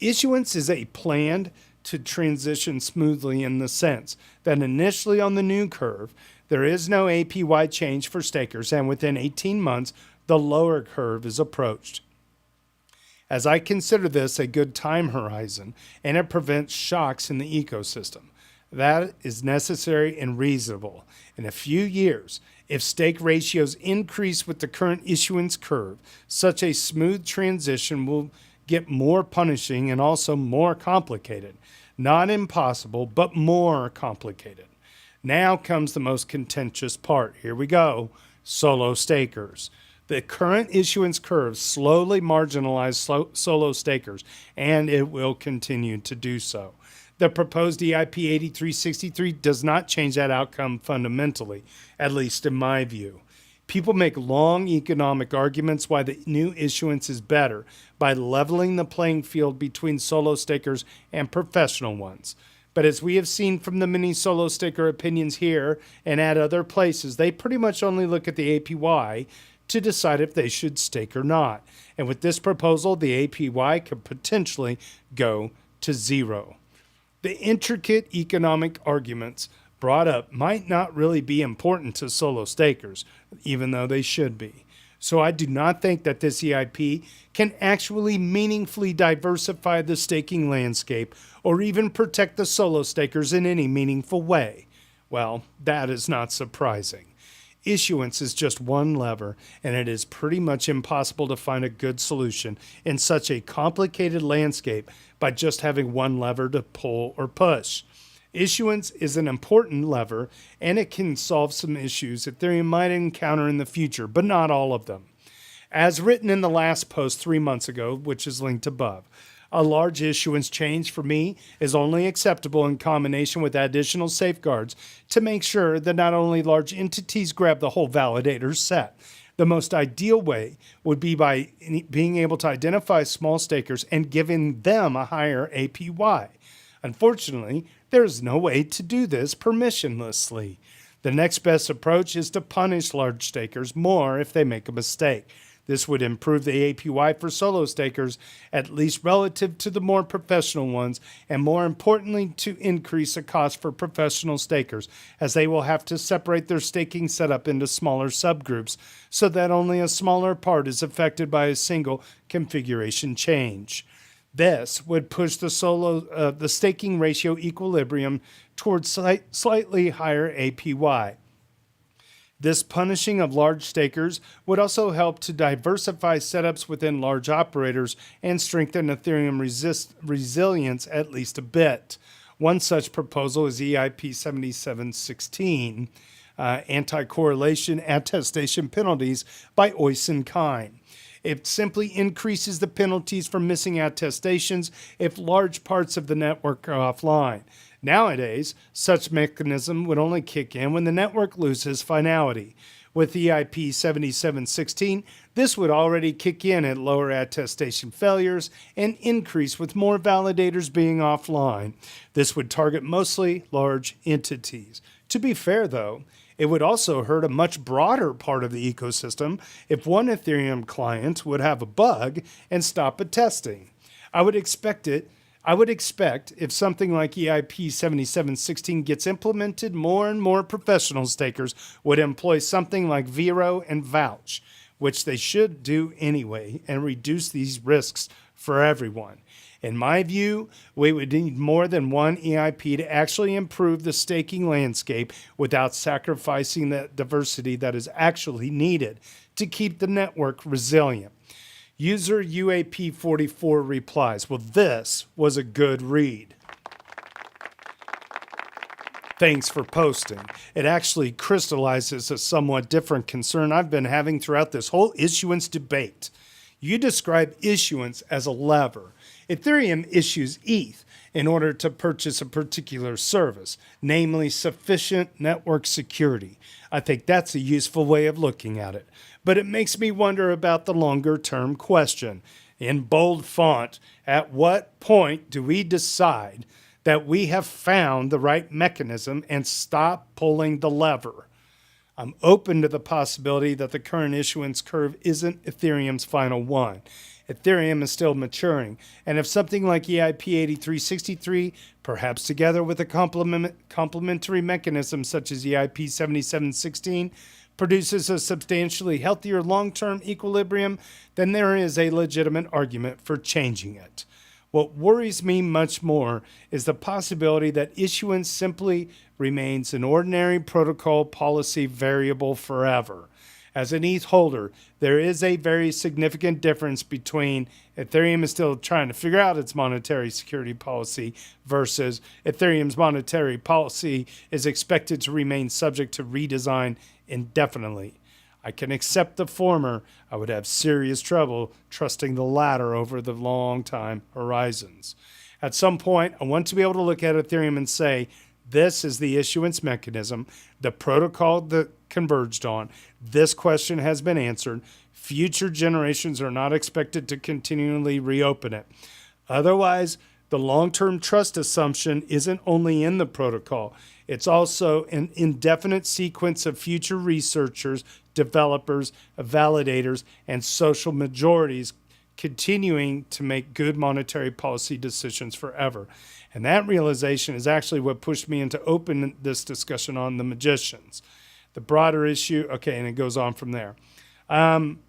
Issuance is a planned to transition smoothly in the sense that initially on the new curve, there is no APY change for stakers, and within 18 months, the lower curve is approached. As I consider this a good time horizon, and it prevents shocks in the ecosystem. That is necessary and reasonable. In a few years, if stake ratios increase with the current issuance curve, such a smooth transition will get more punishing and also more complicated. Not impossible, but more complicated. Now comes the most contentious part. Here we go. Solo stakers. The current issuance curve slowly marginalized solo stakers, and it will continue to do so. The proposed EIP 8363 does not change that outcome fundamentally, at least in my view. People make long economic arguments why the new issuance is better by leveling the playing field between solo stakers and professional ones. But as we have seen from the many solo staker opinions here and at other places, they pretty much only look at the APY to decide if they should stake or not. And with this proposal, the APY could potentially go to zero. The intricate economic arguments brought up might not really be important to solo stakers, even though they should be. So I do not think that this EIP can actually meaningfully diversify the staking landscape or even protect the solo stakers in any meaningful way. Well, that is not surprising. Issuance is just one lever, and it is pretty much impossible to find a good solution in such a complicated landscape by just having one lever to pull or push. Issuance is an important lever, and it can solve some issues Ethereum might encounter in the future, but not all of them. As written in the last post 3 months ago, which is linked above, a large issuance change for me is only acceptable in combination with additional safeguards to make sure that not only large entities grab the whole validator set. The most ideal way would be by being able to identify small stakers and giving them a higher APY. Unfortunately, there is no way to do this permissionlessly. The next best approach is to punish large stakers more if they make a mistake. This would improve the APY for solo stakers, at least relative to the more professional ones, and more importantly, to increase the cost for professional stakers, as they will have to separate their staking setup into smaller subgroups so that only a smaller part is affected by a single configuration change. This would push the staking ratio equilibrium towards slightly higher APY. This punishing of large stakers would also help to diversify setups within large operators and strengthen Ethereum resilience at least a bit. One such proposal is EIP 7716, anti-correlation attestation penalties by Oysen Kine. It simply increases the penalties for missing attestations if large parts of the network are offline. Nowadays, such mechanism would only kick in when the network loses finality. With EIP 7716, this would already kick in at lower attestation failures and increase with more validators being offline. This would target mostly large entities. To be fair, though, it would also hurt a much broader part of the ecosystem if one Ethereum client would have a bug and stop attesting. I would expect if something like EIP 7716 gets implemented, more and more professional stakers would employ something like Vero and Vouch, which they should do anyway, and reduce these risks for everyone. In my view, we would need more than one EIP to actually improve the staking landscape without sacrificing the diversity that is actually needed to keep the network resilient. User UAP44 replies, well, this was a good read. Thanks for posting. It actually crystallizes a somewhat different concern I've been having throughout this whole issuance debate. You describe issuance as a lever. Ethereum issues ETH in order to purchase a particular service, namely sufficient network security. I think that's a useful way of looking at it. But it makes me wonder about the longer-term question. In bold font, at what point do we decide that we have found the right mechanism and stop pulling the lever? I'm open to the possibility that the current issuance curve isn't Ethereum's final one. Ethereum is still maturing, and if something like EIP 8363, perhaps together with a complementary mechanism such as EIP 7716, produces a substantially healthier long-term equilibrium, then there is a legitimate argument for changing it. What worries me much more is the possibility that issuance simply remains an ordinary protocol policy variable forever. As an ETH holder, there is a very significant difference between Ethereum is still trying to figure out its monetary security policy versus Ethereum's monetary policy is expected to remain subject to redesign indefinitely. I can accept the former. I would have serious trouble trusting the latter over the long time horizons. At some point, I want to be able to look at Ethereum and say, this is the issuance mechanism, the protocol that converged on. This question has been answered. Future generations are not expected to continually reopen it. Otherwise, the long-term trust assumption isn't only in the protocol, it's also an indefinite sequence of future researchers, developers, validators, and social majorities continuing to make good monetary policy decisions forever. And that realization is actually what pushed me into open this discussion on the magicians. The broader issue, okay, and it goes on from there. I'm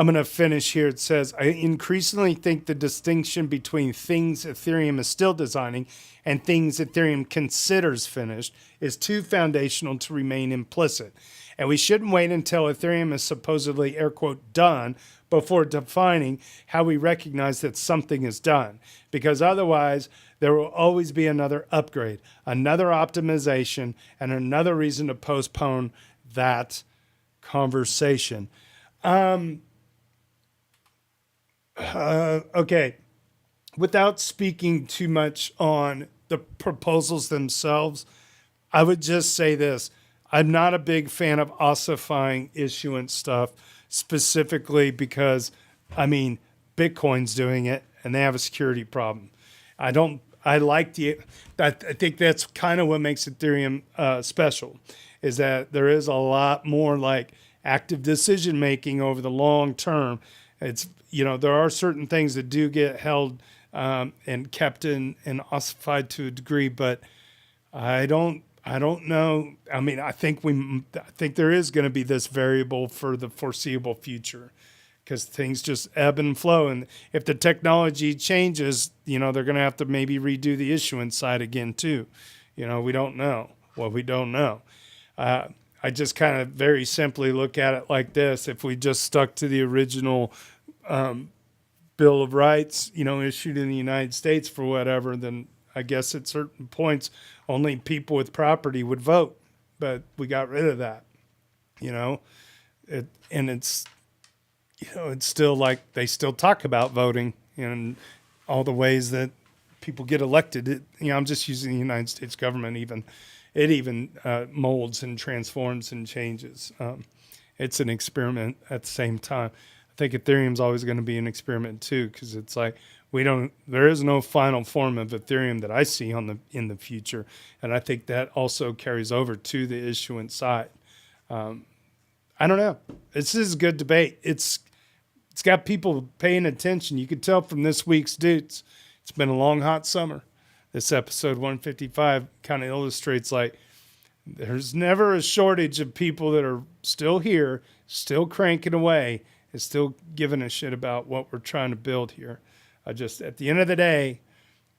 going to finish here. It says, I increasingly think the distinction between things Ethereum is still designing and things Ethereum considers finished is too foundational to remain implicit. And we shouldn't wait until Ethereum is supposedly, air quote, done before defining how we recognize that something is done. Because otherwise, there will always be another upgrade, another optimization, and another reason to postpone that conversation. Okay, without speaking too much on the proposals themselves, I would just say this. I'm not a big fan of ossifying issuance stuff, specifically because, Bitcoin's doing it and they have a security problem. I think that's kind of what makes Ethereum special, is that there is a lot more like active decision making over the long term. It's, there are certain things that do get held and kept and ossified to a degree, but I don't know. I mean, I think there is going to be this variable for the foreseeable future, because things just ebb and flow. And if the technology changes, they're going to have to maybe redo the issuance side again too. We don't know. Well, we don't know. I just kind of very simply look at it like this: if we just stuck to the original Bill of Rights, issued in the United States for whatever, then I guess at certain points only people with property would vote. But we got rid of that, and it's still like they still talk about voting and all the ways that people get elected. I'm just using the United States government. It molds and transforms and changes. It's an experiment at the same time. I think Ethereum's always going to be an experiment too, because it's like there is no final form of Ethereum that I see in the future, and I think that also carries over to the issuance side. I don't know. This is a good debate. It's got people paying attention. You could tell from this week's Dudes. It's been a long, hot summer. This episode 155 kind of illustrates like there's never a shortage of people that are still here, still cranking away, and still giving a shit about what we're trying to build here. At the end of the day,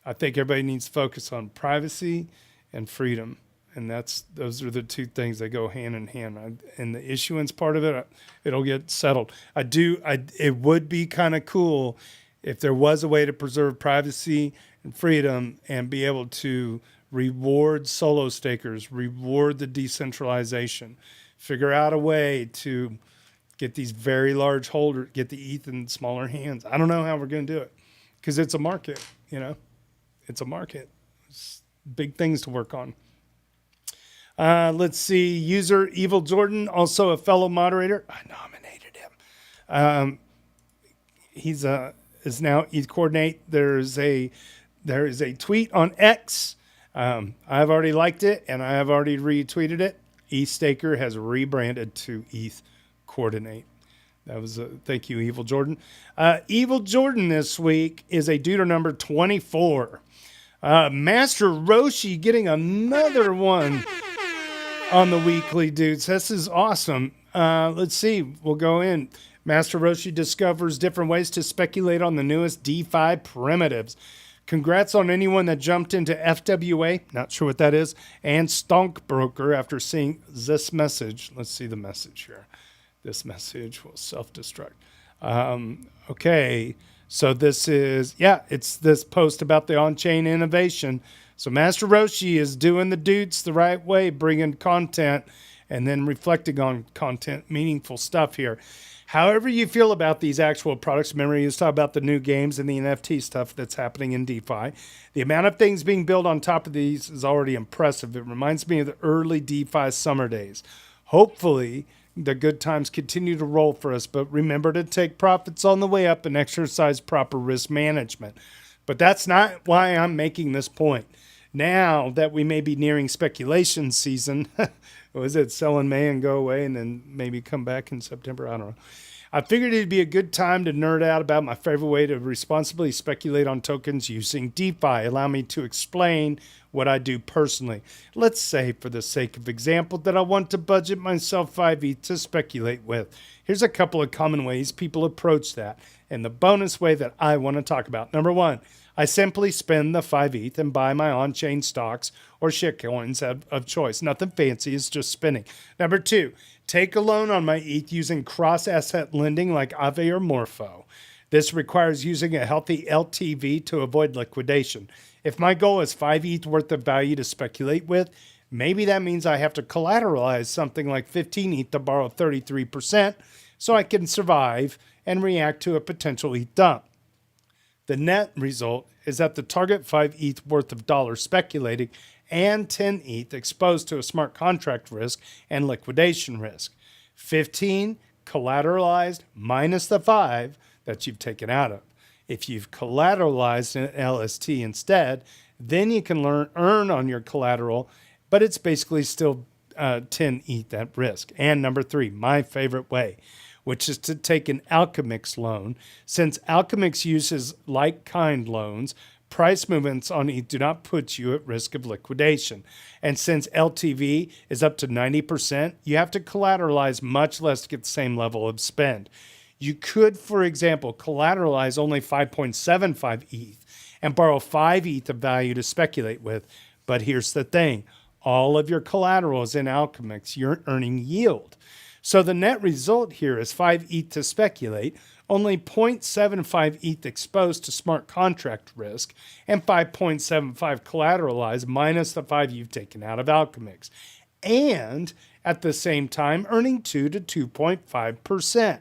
I think everybody needs to focus on privacy and freedom. And those are the two things that go hand in hand. And the issuance part of it, it'll get settled. It would be kind of cool if there was a way to preserve privacy and freedom and be able to reward solo stakers, reward the decentralization, figure out a way to get these very large holders, get the ETH in smaller hands. I don't know how we're going to do it, because it's a market, it's a market. It's big things to work on. Let's see. User Evil Jordan, also a fellow moderator. I nominated him. He's is now ETH coordinate. There is a tweet on X. I've already liked it and I have already retweeted it. ETH Staker has rebranded to ETH coordinate. That was thank you, Evil Jordan. Evil Jordan this week is a duder number 24. Master Roshi getting another one on the weekly Dudes. This is awesome. Let's see. We'll go in. Master Roshi discovers different ways to speculate on the newest DeFi primitives. Congrats on anyone that jumped into FWA, not sure what that is, and Stonkbroker after seeing this message. Let's see the message here. This message will self-destruct. Okay, so this is, it's this post about the on-chain innovation. So Master Roshi is doing the Dudes the right way, bringing content and then reflecting on content, meaningful stuff here. However you feel about these actual products, remember you talk about the new games and the NFT stuff that's happening in DeFi. The amount of things being built on top of these is already impressive. It reminds me of the early DeFi summer days. Hopefully, the good times continue to roll for us, but remember to take profits on the way up and exercise proper risk management. But that's not why I'm making this point. Now that we may be nearing speculation season, was it sell in May and go away and then maybe come back in September? I don't know. I figured it'd be a good time to nerd out about my favorite way to responsibly speculate on tokens using DeFi. Allow me to explain what I do personally. Let's say, for the sake of example, that I want to budget myself 5 ETH to speculate with. Here's a couple of common ways people approach that, and the bonus way that I want to talk about. Number one, I simply spend the 5 ETH and buy my on-chain stocks or shitcoins of choice. Nothing fancy, it's just spending. Number two, take a loan on my ETH using cross-asset lending like Aave or Morpho. This requires using a healthy LTV to avoid liquidation. If my goal is 5 ETH worth of value to speculate with, maybe that means I have to collateralize something like 15 ETH to borrow 33% so I can survive and react to a potential ETH dump. The net result is that the target 5 ETH worth of dollars speculating and 10 ETH exposed to a smart contract risk and liquidation risk. 15 collateralized minus the 5 that you've taken out of. If you've collateralized an LST instead, then you can earn on your collateral, but it's basically still 10 ETH at risk. And number 3, my favorite way, which is to take an Alchemix loan. Since Alchemix uses like-kind loans, price movements on ETH do not put you at risk of liquidation. And since LTV is up to 90%, you have to collateralize much less to get the same level of spend. You could, for example, collateralize only 5.75 ETH and borrow 5 ETH of value to speculate with. But here's the thing. All of your collateral is in Alchemix. You're earning yield. So the net result here is 5 ETH to speculate, only 0.75 ETH exposed to smart contract risk, and 5.75 collateralized minus the 5 you've taken out of Alchemix. And at the same time, earning 2 to 2.5%.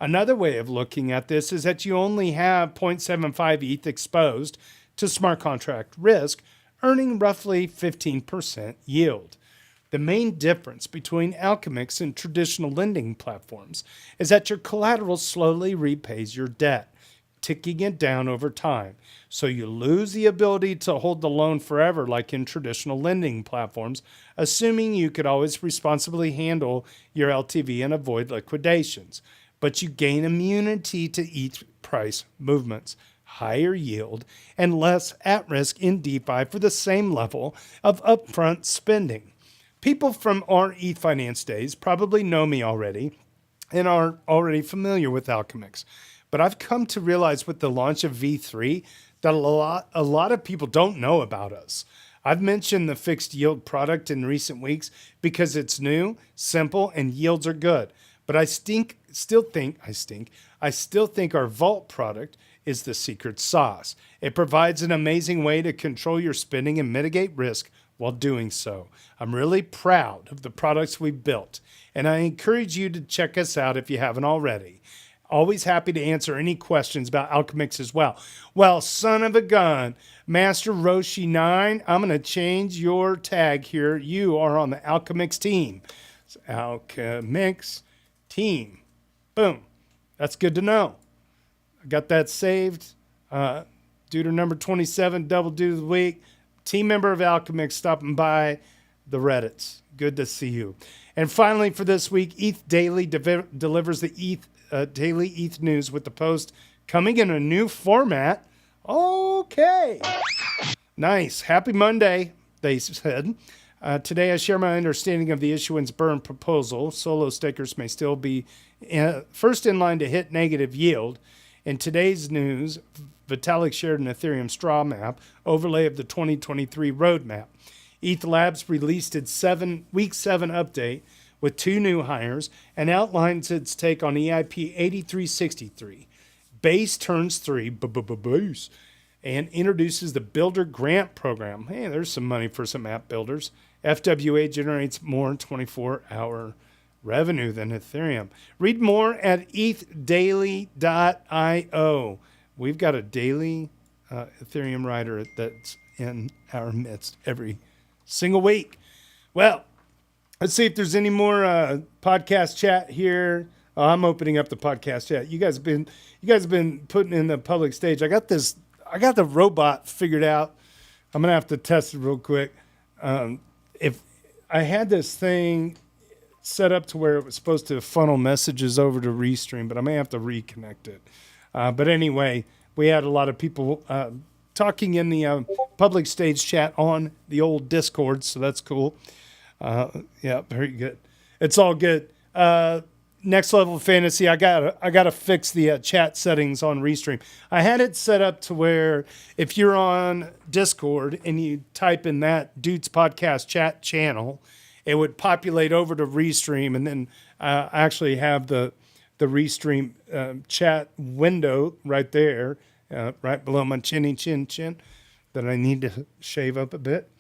Another way of looking at this is that you only have 0.75 ETH exposed to smart contract risk, earning roughly 15% yield. The main difference between Alchemix and traditional lending platforms is that your collateral slowly repays your debt, ticking it down over time. So you lose the ability to hold the loan forever like in traditional lending platforms, assuming you could always responsibly handle your LTV and avoid liquidations. But you gain immunity to ETH price movements, higher yield, and less at risk in DeFi for the same level of upfront spending. People from our ETH Finance days probably know me already and are already familiar with Alchemix. But I've come to realize with the launch of V3 that a lot of people don't know about us. I've mentioned the fixed yield product in recent weeks because it's new, simple, and yields are good. But I still think our Vault product is the secret sauce. It provides an amazing way to control your spending and mitigate risk while doing so. I'm really proud of the products we've built, and I encourage you to check us out if you haven't already. Always happy to answer any questions about Alchemix as well. Well, son of a gun, Master Roshi9, I'm going to change your tag here. You are on the Alchemix team. It's Alchemix team. Boom. That's good to know. I got that saved. Duder number 27, double dude of the week. Team member of Alchemix stopping by the Reddits. Good to see you. And finally for this week, ETH Daily delivers the daily ETH news with the post coming in a new format. Okay. Nice. Happy Monday, they said. Today I share my understanding of the issuance burn proposal. Solo stakers may still be first in line to hit negative yield. In today's news, Vitalik shared an Ethereum straw map overlay of the 2023 roadmap. ETH Labs released its week 7 update with 2 new hires and outlines its take on EIP 8363. Base turns 3, base, and introduces the Builder Grant Program. Hey, there's some money for some app builders. FWA generates more 24-hour revenue than Ethereum. Read more at ethdaily.io. We've got a daily Ethereum writer that's in our midst every single week. Well, let's see if there's any more podcast chat here. Oh, I'm opening up the podcast chat. You guys have been putting in the public stage. I got the robot figured out. I'm gonna have to test it real quick. If I had this thing set up to where it was supposed to funnel messages over to Restream, but I may have to reconnect it. But anyway, we had a lot of people talking in the public stage chat on the old Discord, so that's cool. Yeah, very good. It's all good. Next Level Fantasy, I gotta fix the chat settings on Restream. I had it set up to where if you're on Discord and you type in that Dudes Podcast chat channel, it would populate over to Restream, and then I actually have the Restream chat window right there, right below my chin that I need to shave up a bit.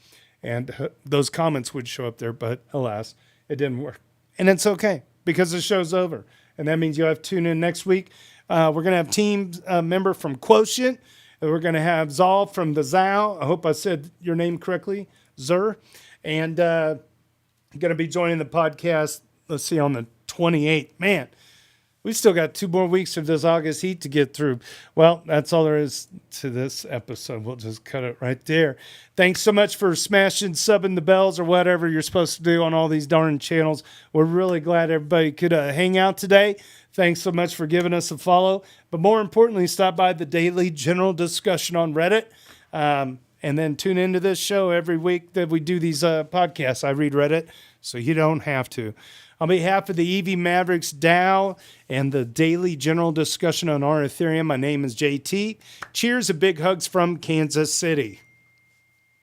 And those comments would show up there, but alas, it didn't work. And it's okay because the show's over. And that means you'll have to tune in next week. We're going to have team member from Quotient. And we're going to have Zal from the Zal. I hope I said your name correctly, Zur. And going to be joining the podcast, let's see, on the 28th. Man, We still got 2 more weeks of this August heat to get through. Well, that's all there is to this episode. We'll just cut it right there. Thanks so much for smashing, subbing the bells, or whatever you're supposed to do on all these darn channels. We're really glad everybody could hang out today. Thanks so much for giving us a follow. But more importantly, stop by the daily general discussion on Reddit. And then tune into this show every week that we do these podcasts. I read Reddit, so you don't have to. On behalf of the EV Mavericks DAO and the daily general discussion on our Ethereum, my name is JT. Cheers and big hugs from Kansas City.